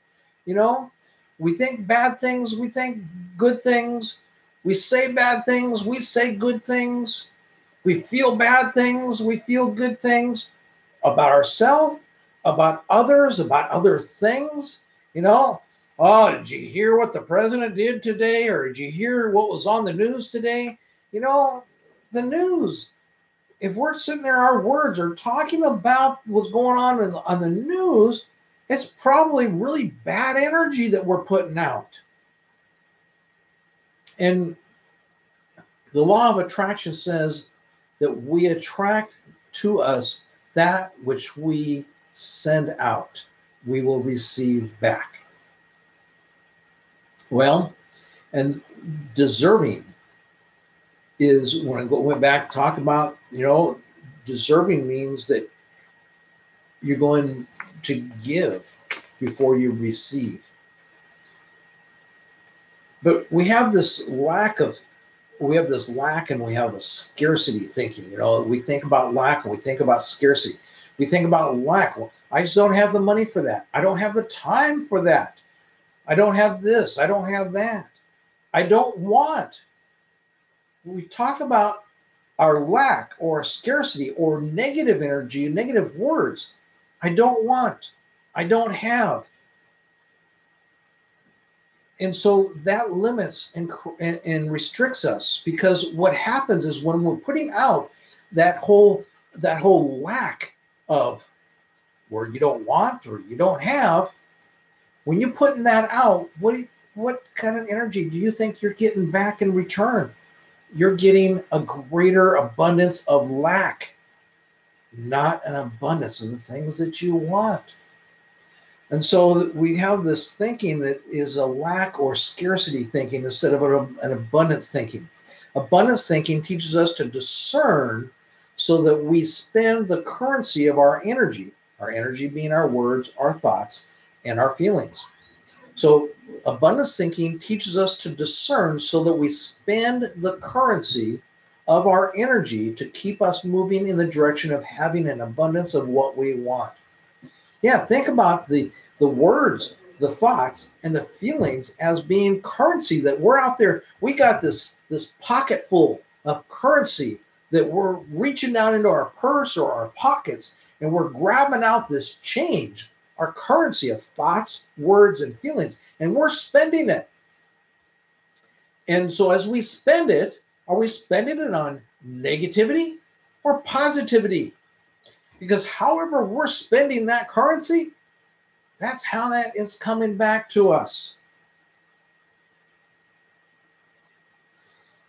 You know, we think bad things, we think good things. We say bad things, we say good things. We feel bad things, we feel good things about ourselves, about others, about other things. You know, oh, did you hear what the president did today? Or did you hear what was on the news today? You know, the news. If we're sitting there, our words are talking about what's going on the news, it's probably really bad energy that we're putting out. And the law of attraction says that we attract to us that which we send out, we will receive back. Well, and deserving is, when I went back to talk about, you know, deserving means that you're going to give before you receive. But we have this lack and we have a scarcity thinking. You know, we think about lack and we think about scarcity. We think about lack. Well, I just don't have the money for that. I don't have the time for that. I don't have this. I don't have that. I don't want. We talk about our lack or scarcity or negative energy, negative words. I don't want. I don't have. And so that limits and restricts us, because what happens is when we're putting out that whole lack of, where you don't want or you don't have, when you're putting that out, what kind of energy do you think you're getting back in return? You're getting a greater abundance of lack, not an abundance of the things that you want. And so we have this thinking that is a lack or scarcity thinking instead of an abundance thinking. Abundance thinking teaches us to discern so that we spend the currency of our energy being our words, our thoughts, and our feelings. So abundance thinking teaches us to discern so that we spend the currency of our energy to keep us moving in the direction of having an abundance of what we want. Yeah, think about the words, the thoughts, and the feelings as being currency that we're out there. We got this pocket full of currency that we're reaching down into our purse or our pockets, and we're grabbing out this change, our currency of thoughts, words, and feelings, and we're spending it. And so as we spend it, are we spending it on negativity or positivity? Because however we're spending that currency, that's how that is coming back to us.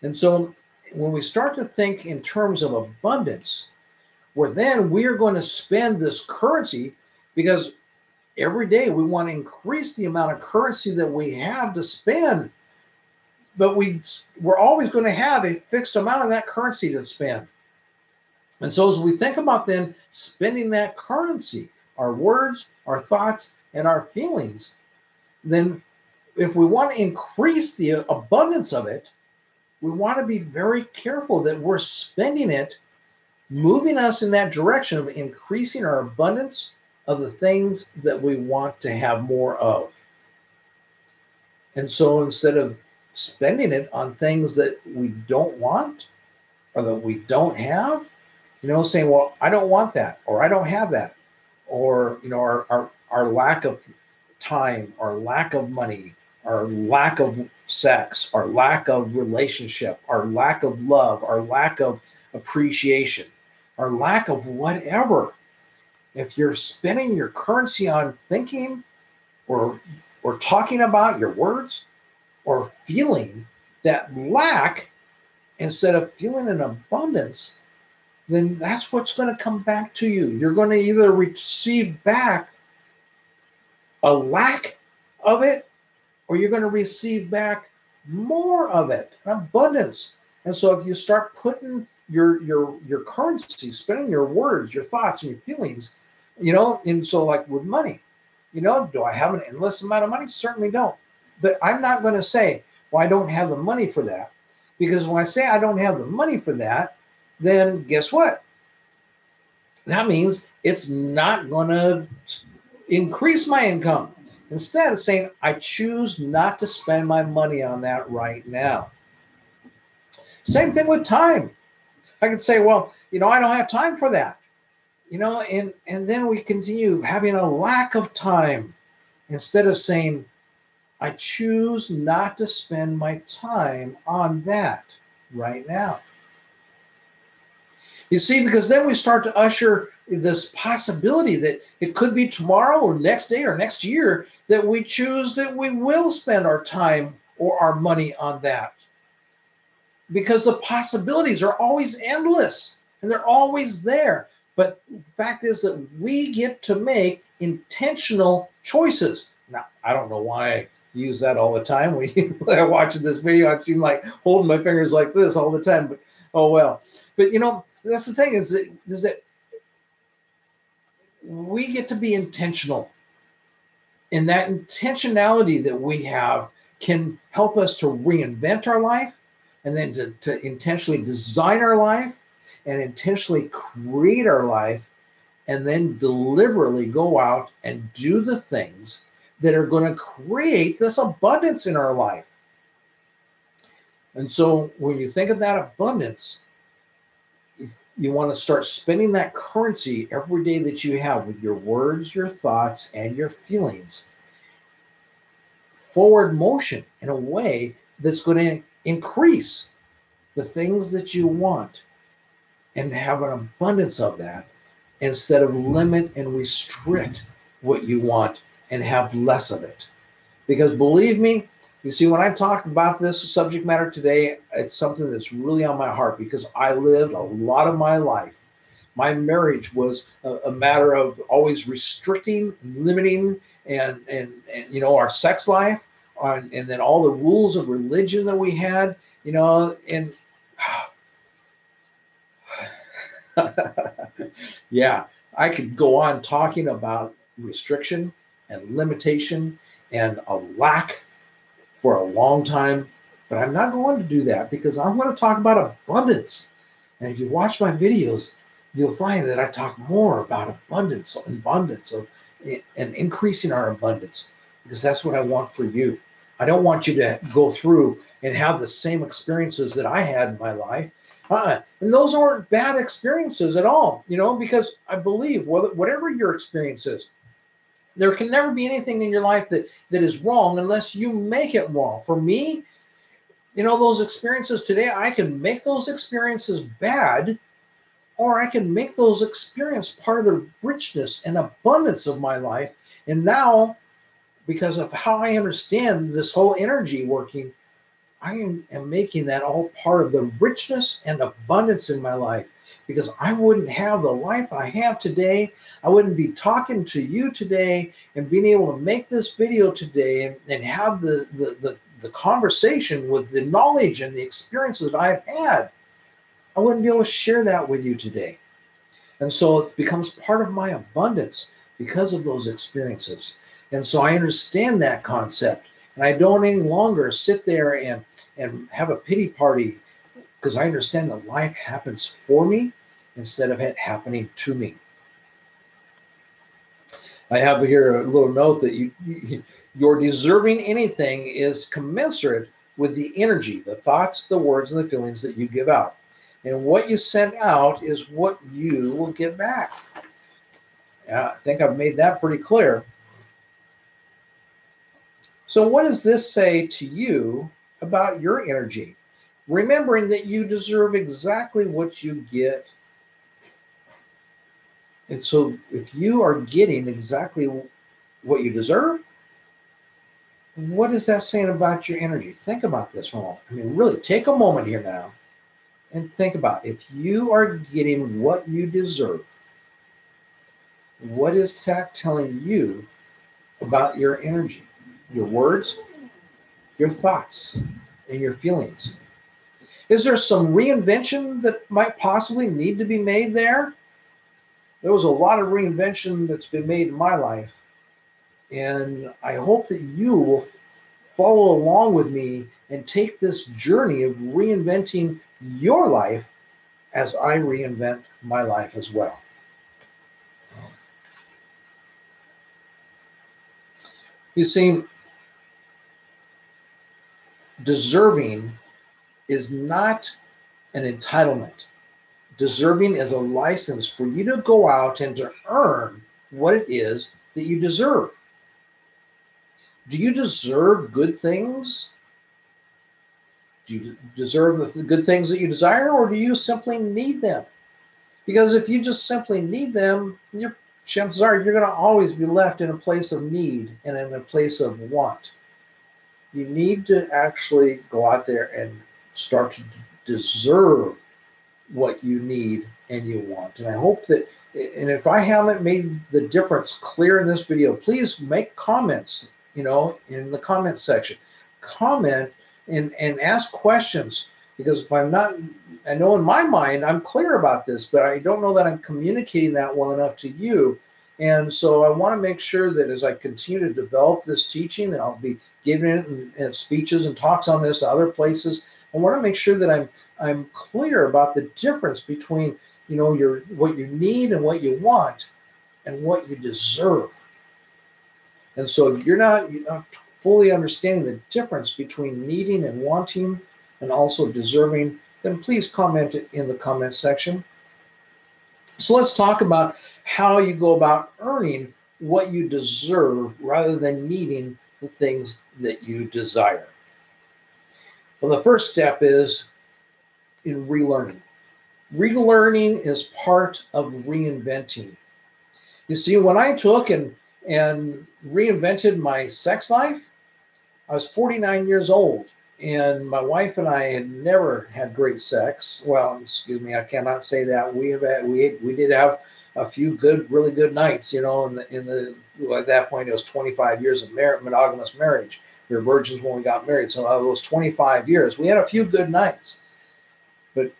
And so when we start to think in terms of abundance, well, then we are going to spend this currency because every day we want to increase the amount of currency that we have to spend, but we're always going to have a fixed amount of that currency to spend. And so as we think about then spending that currency, our words, our thoughts, and our feelings, then if we want to increase the abundance of it, we want to be very careful that we're spending it, moving us in that direction of increasing our abundance of the things that we want to have more of. And so instead of spending it on things that we don't want or that we don't have, saying, well, I don't want that, or I don't have that, or, our lack of time, our lack of money, our lack of sex, our lack of relationship, our lack of love, our lack of appreciation, our lack of whatever. If you're spending your currency on thinking or talking about your words or feeling that lack instead of feeling an abundance, then that's what's going to come back to you. You're going to either receive back a lack of it, or you're going to receive back more of it, an abundance. And so if you start putting your currency, spending your words, your thoughts, and your feelings, and so like with money, do I have an endless amount of money? Certainly don't. But I'm not going to say, well, I don't have the money for that. Because when I say I don't have the money for that, then guess what? That means it's not going to increase my income. Instead of saying, I choose not to spend my money on that right now. Same thing with time. I could say, well, I don't have time for that. And then we continue having a lack of time instead of saying, I choose not to spend my time on that right now. You see, because then we start to usher this possibility that it could be tomorrow or next day or next year that we choose that we will spend our time or our money on that. Because the possibilities are always endless and they're always there. But the fact is that we get to make intentional choices. Now, I don't know why I use that all the time. When I'm watching this video, I've seen like holding my fingers like this all the time, but oh well. But that's the thing is that we get to be intentional. And that intentionality that we have can help us to reinvent our life and then to intentionally design our life and intentionally create our life and then deliberately go out and do the things that are going to create this abundance in our life. And so when you think of that abundance, you want to start spending that currency every day that you have with your words, your thoughts, and your feelings. Forward motion in a way that's going to increase the things that you want and have an abundance of that instead of limit and restrict what you want and have less of it. Because believe me, you see, when I talk about this subject matter today, it's something that's really on my heart because I lived a lot of my life My marriage was a matter of always restricting, and limiting, and our sex life, and then all the rules of religion that we had, and yeah, I could go on talking about restriction and limitation and a lack for a long time, but I'm not going to do that because I'm going to talk about abundance. And if you watch my videos, you'll find that I talk more about abundance of and increasing our abundance, because that's what I want for you. I don't want you to go through and have the same experiences that I had in my life. And those aren't bad experiences at all, because I believe whatever your experience is, there can never be anything in your life that is wrong unless you make it wrong. For me, those experiences today, I can make those experiences bad, or I can make those experiences part of the richness and abundance of my life. And now, because of how I understand this whole energy working, I am making that all part of the richness and abundance in my life, because I wouldn't have the life I have today. I wouldn't be talking to you today and being able to make this video today and have the conversation with the knowledge and the experiences that I've had. I wouldn't be able to share that with you today. And so it becomes part of my abundance because of those experiences. And so I understand that concept. And I don't any longer sit there and have a pity party, because I understand that life happens for me instead of it happening to me. I have here a little note that your deserving anything is commensurate with the energy, the thoughts, the words, and the feelings that you give out. And what you send out is what you will get back. Yeah, I think I've made that pretty clear. So what does this say to you about your energy? Remembering that you deserve exactly what you get. And so if you are getting exactly what you deserve, what is that saying about your energy? Think about this for a moment. I mean, really take a moment here now and think about, if you are getting what you deserve, what is that telling you about your energy, your words, your thoughts, and your feelings? Is there some reinvention that might possibly need to be made there? There was a lot of reinvention that's been made in my life, and I hope that you will follow along with me and take this journey of reinventing your life as I reinvent my life as well. You see, deserving is not an entitlement. Deserving is a license for you to go out and to earn what it is that you deserve. Do you deserve good things? Do you deserve the good things that you desire, or do you simply need them? Because if you just simply need them, your chances are you're going to always be left in a place of need and in a place of want. You need to actually go out there and start to deserve what you need and you want. And I hope that, and if I haven't made the difference clear in this video, please make comments, in the comment section. Comment and ask questions, because if I'm not, I know in my mind I'm clear about this, but I don't know that I'm communicating that well enough to you. And so I want to make sure that as I continue to develop this teaching, and I'll be giving it in speeches and talks on this other places, I want to make sure that I'm clear about the difference between what you need and what you want and what you deserve. And so if you're not fully understanding the difference between needing and wanting and also deserving, then please comment it in the comment section. So let's talk about how you go about earning what you deserve rather than needing the things that you desire. Well, the first step is in relearning. Relearning is part of reinventing. You see, when I took and reinvented my sex life, I was 49 years old. And my wife and I had never had great sex. Well, excuse me, I cannot say that. We did have a few really good nights. At that point it was 25 years of monogamous marriage. We were virgins when we got married, so out of those 25 years, we had a few good nights. But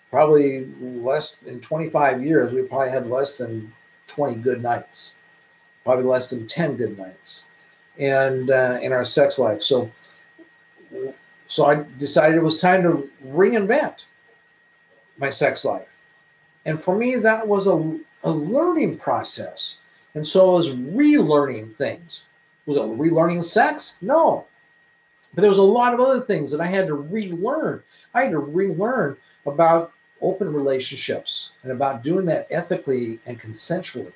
probably less than 25 years, we probably had less than 20 good nights, probably less than 10 good nights, and in our sex life. So I decided it was time to reinvent my sex life. And for me, that was a learning process. And so I was relearning things. Was it relearning sex? No. But there was a lot of other things that I had to relearn. I had to relearn about open relationships and about doing that ethically and consensually.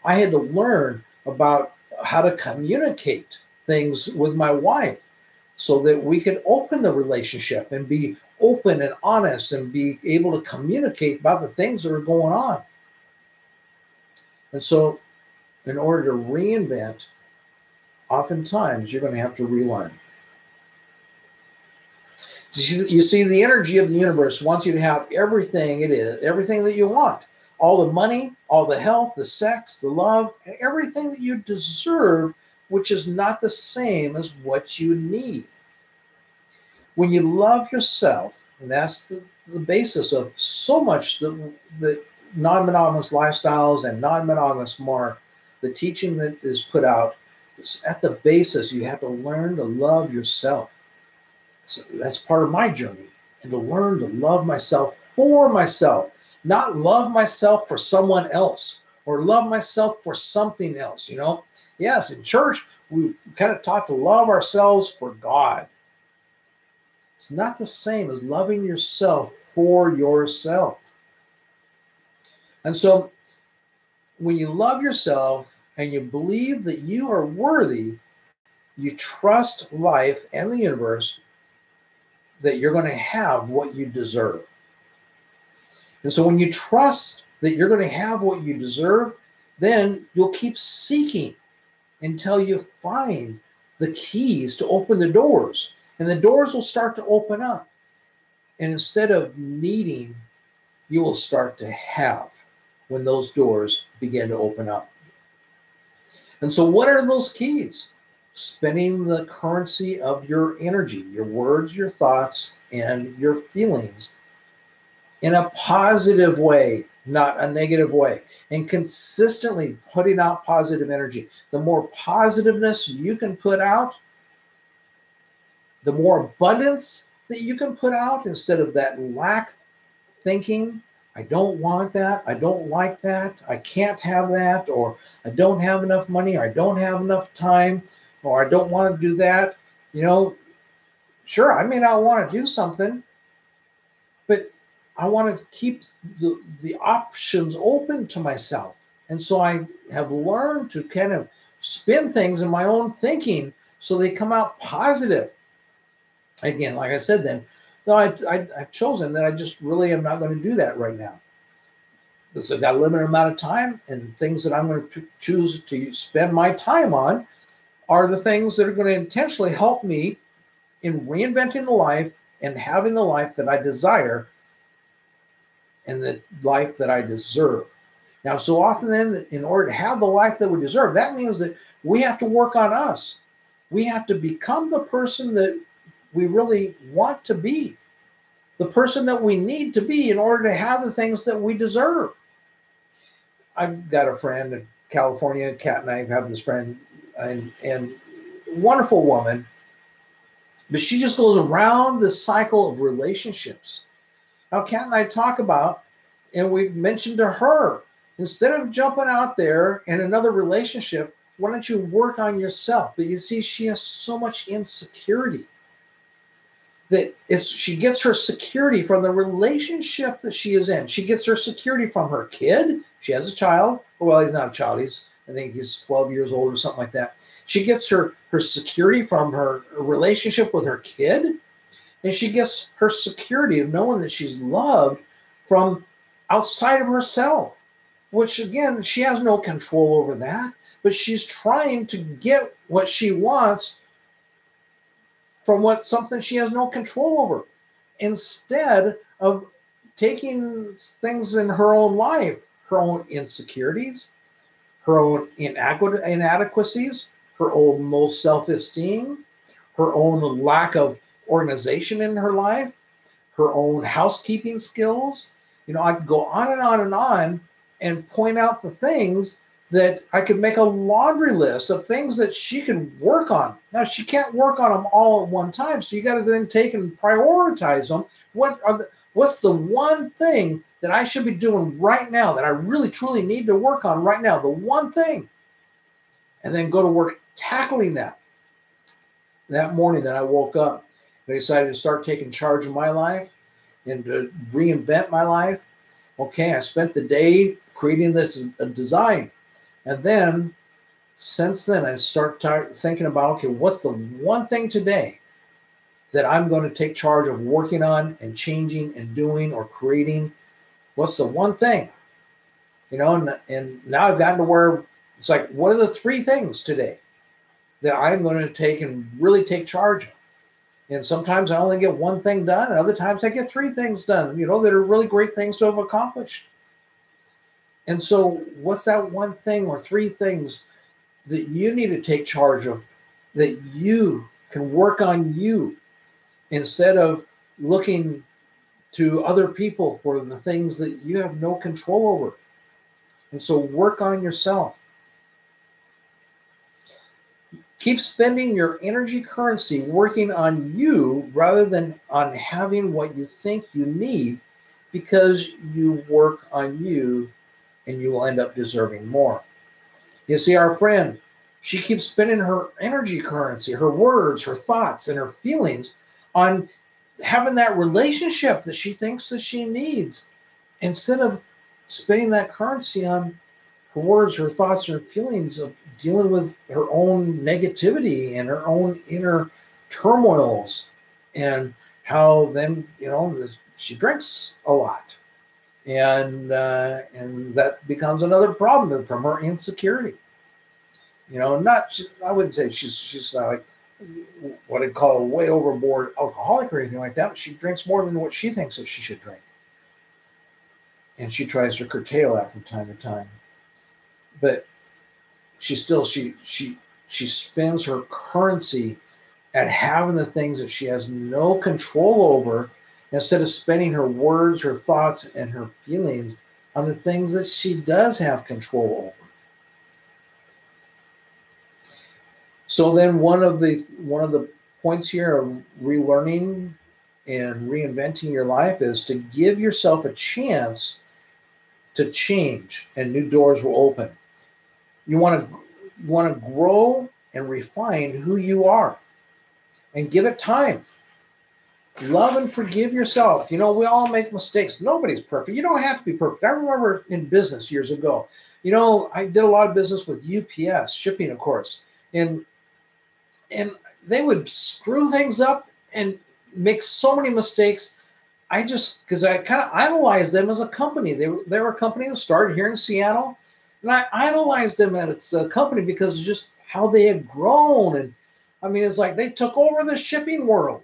I had to learn about how to communicate things with my wife so that we could open the relationship and be open and honest and be able to communicate about the things that are going on. And so in order to reinvent, oftentimes you're going to have to relearn. You see, the energy of the universe wants you to have everything everything that you want. All the money, all the health, the sex, the love, everything that you deserve, which is not the same as what you need. When you love yourself, and that's the basis of so much the non-monogamous lifestyles and non-monogamous mark, the teaching that is put out, it's at the basis. You have to learn to love yourself. So that's part of my journey, and to learn to love myself for myself, not love myself for someone else or love myself for something else. Yes, in church, we kind of taught to love ourselves for God. It's not the same as loving yourself for yourself. And so when you love yourself and you believe that you are worthy, you trust life and the universe that you're going to have what you deserve. And so when you trust that you're going to have what you deserve, then you'll keep seeking until you find the keys to open the doors. And the doors will start to open up. And instead of needing, you will start to have when those doors begin to open up. And so what are those keys? Spending the currency of your energy, your words, your thoughts, and your feelings in a positive way, not a negative way, and consistently putting out positive energy. The more positiveness you can put out, the more abundance that you can put out instead of that lack thinking. I don't want that. I don't like that. I can't have that. Or I don't have enough money. Or I don't have enough time. Or I don't want to do that. Sure, I may not want to do something, but I want to keep the options open to myself. And so I have learned to kind of spin things in my own thinking so they come out positive. Again, like I said, then, no, I've chosen that I just really am not going to do that right now. Because I've got a limited amount of time, and the things that I'm going to choose to spend my time on are the things that are going to intentionally help me in reinventing the life and having the life that I desire and the life that I deserve. Now, so often then, in order to have the life that we deserve, that means that we have to work on us. We have to become the person that we really want to be, the person that we need to be in order to have the things that we deserve. I've got a friend in California, Kat and I have this friend, and wonderful woman, but she just goes around the cycle of relationships. Now, Kat and I talk about, and we've mentioned to her, instead of jumping out there in another relationship, why don't you work on yourself? But you see, she has so much insecurity that she gets her security from the relationship that she is in. She gets her security from her kid. She has a child. Well, he's not a child. I think he's 12 years old or something like that. She gets her security from her relationship with her kid. And she gets her security of knowing that she's loved from outside of herself, which, again, she has no control over that. But she's trying to get what she wants from something she has no control over, instead of taking things in her own life, her own insecurities, her own inadequacies, her own low self-esteem, her own lack of organization in her life, her own housekeeping skills. I could go on and on and on and point out the things that I could make a laundry list of things that she could work on. Now, she can't work on them all at one time, so you got to then take and prioritize them. What's the one thing that I should be doing right now that I really, truly need to work on right now? The one thing. And then go to work tackling that. That morning that I woke up, I decided to start taking charge of my life and to reinvent my life. Okay, I spent the day creating this design. And then, since then, I start thinking about, okay, what's the one thing today that I'm going to take charge of working on and changing and doing or creating? What's the one thing? And now I've gotten to where it's like, what are the 3 things today that I'm going to take and really take charge of? And sometimes I only get one thing done, and other times I get 3 things done, that are really great things to have accomplished. And so what's that one thing or 3 things that you need to take charge of, that you can work on you, instead of looking to other people for the things that you have no control over? And so work on yourself. Keep spending your energy currency working on you rather than on having what you think you need, because you work on you and you will end up deserving more. You see, our friend, she keeps spending her energy currency, her words, her thoughts, and her feelings on having that relationship that she thinks that she needs, instead of spending that currency on her words, her thoughts, her feelings of dealing with her own negativity and her own inner turmoils, and how then, she drinks a lot. And that becomes another problem from her insecurity. I wouldn't say she's like what I'd call a way overboard alcoholic or anything like that, but she drinks more than what she thinks that she should drink. And she tries to curtail that from time to time. But she spends her currency at having the things that she has no control over, instead of spending her words, her thoughts, and her feelings on the things that she does have control over. So then one of the points here of relearning and reinventing your life is to give yourself a chance to change, and new doors will open. You want to grow and refine who you are, and give it time. Love and forgive yourself. We all make mistakes. Nobody's perfect. You don't have to be perfect. I remember in business years ago, I did a lot of business with UPS, shipping, of course. And they would screw things up and make so many mistakes. Because I kind of idolized them as a company. They were a company that started here in Seattle. And I idolized them as a company because of just how they had grown. And I mean, it's like they took over the shipping world.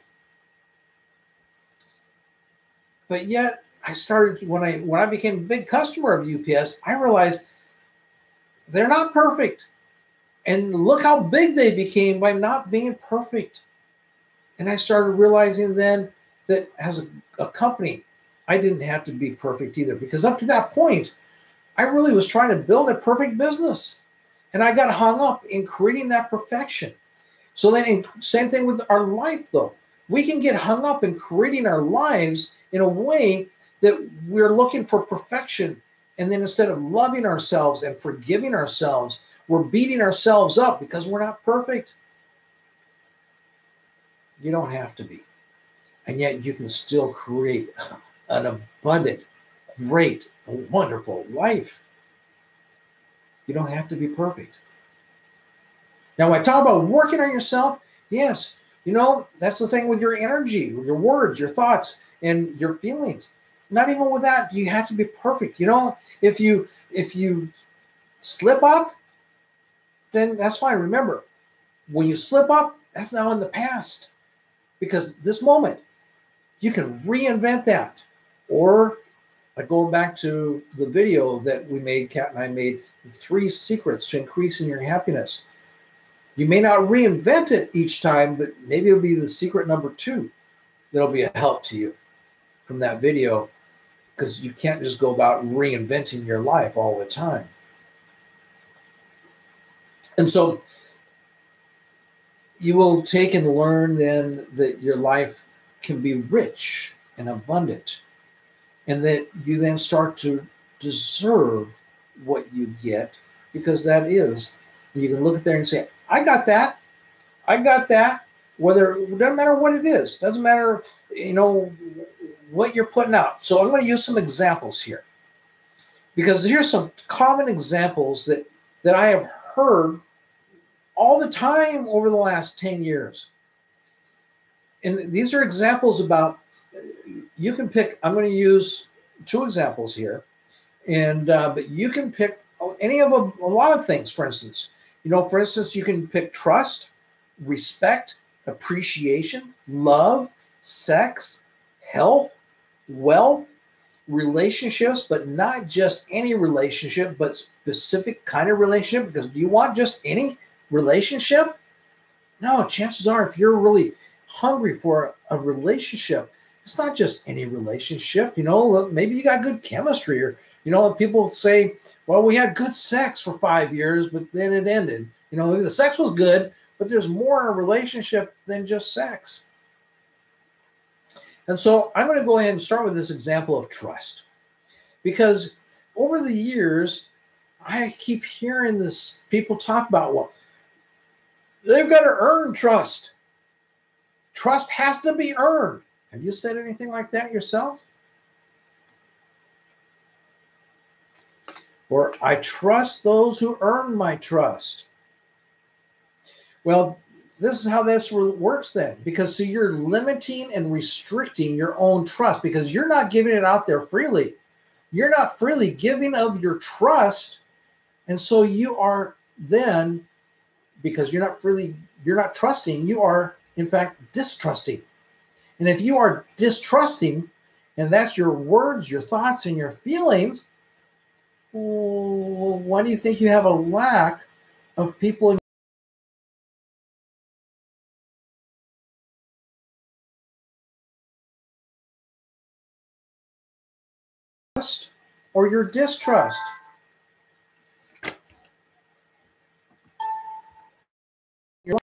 But yet I started, when I became a big customer of UPS, I realized they're not perfect. And look how big they became by not being perfect. And I started realizing then that as a company, I didn't have to be perfect either, because up to that point, I really was trying to build a perfect business. And I got hung up in creating that perfection. So then, same thing with our life, though. We can get hung up in creating our lives in a way that we're looking for perfection. And then instead of loving ourselves and forgiving ourselves, we're beating ourselves up because we're not perfect. You don't have to be. And yet you can still create an abundant, great, wonderful life. You don't have to be perfect. Now, when I talk about working on yourself, yes, that's the thing with your energy, with your words, your thoughts, and your feelings. Not even with that do you have to be perfect. If you slip up, then that's fine. Remember, when you slip up, that's now in the past. because this moment, you can reinvent that. Or like going back to the video that we made, Kat and I made, 3 secrets to increasing your happiness. You may not reinvent it each time, but maybe it'll be the secret number 2 that'll be a help to you from that video, because you can't just go about reinventing your life all the time. And so you will take and learn then that your life can be rich and abundant, and that you then start to deserve what you get, because that is, you can look at there and say, I got that. I got that. Whether, it doesn't matter what it is, doesn't matter, what you're putting out. So I'm going to use some examples here, because here's some common examples that I have heard all the time over the last 10 years. And these are examples about, you can pick, I'm going to use 2 examples here, and but you can pick any of a lot of things. For instance, you can pick trust, respect, appreciation, love, sex, health, wealth, relationships, but not just any relationship, but specific kind of relationship. Because do you want just any relationship? No, chances are, if you're really hungry for a relationship, it's not just any relationship. Maybe you got good chemistry, or people say, well, we had good sex for 5 years, but then it ended. Maybe the sex was good, but there's more in a relationship than just sex. And so I'm going to go ahead and start with this example of trust, because over the years, I keep hearing this, people talk about, well, they've got to earn trust. Trust has to be earned. Have you said anything like that yourself? Or, I trust those who earn my trust. Well, this is how this works then, because see, you're limiting and restricting your own trust, because you're not giving it out there freely. You're not freely giving of your trust. And so you are then, because you're not trusting, you are in fact distrusting. And if you are distrusting, and that's your words, your thoughts, and your feelings, well, why do you think you have a lack of people in trust or your distrust?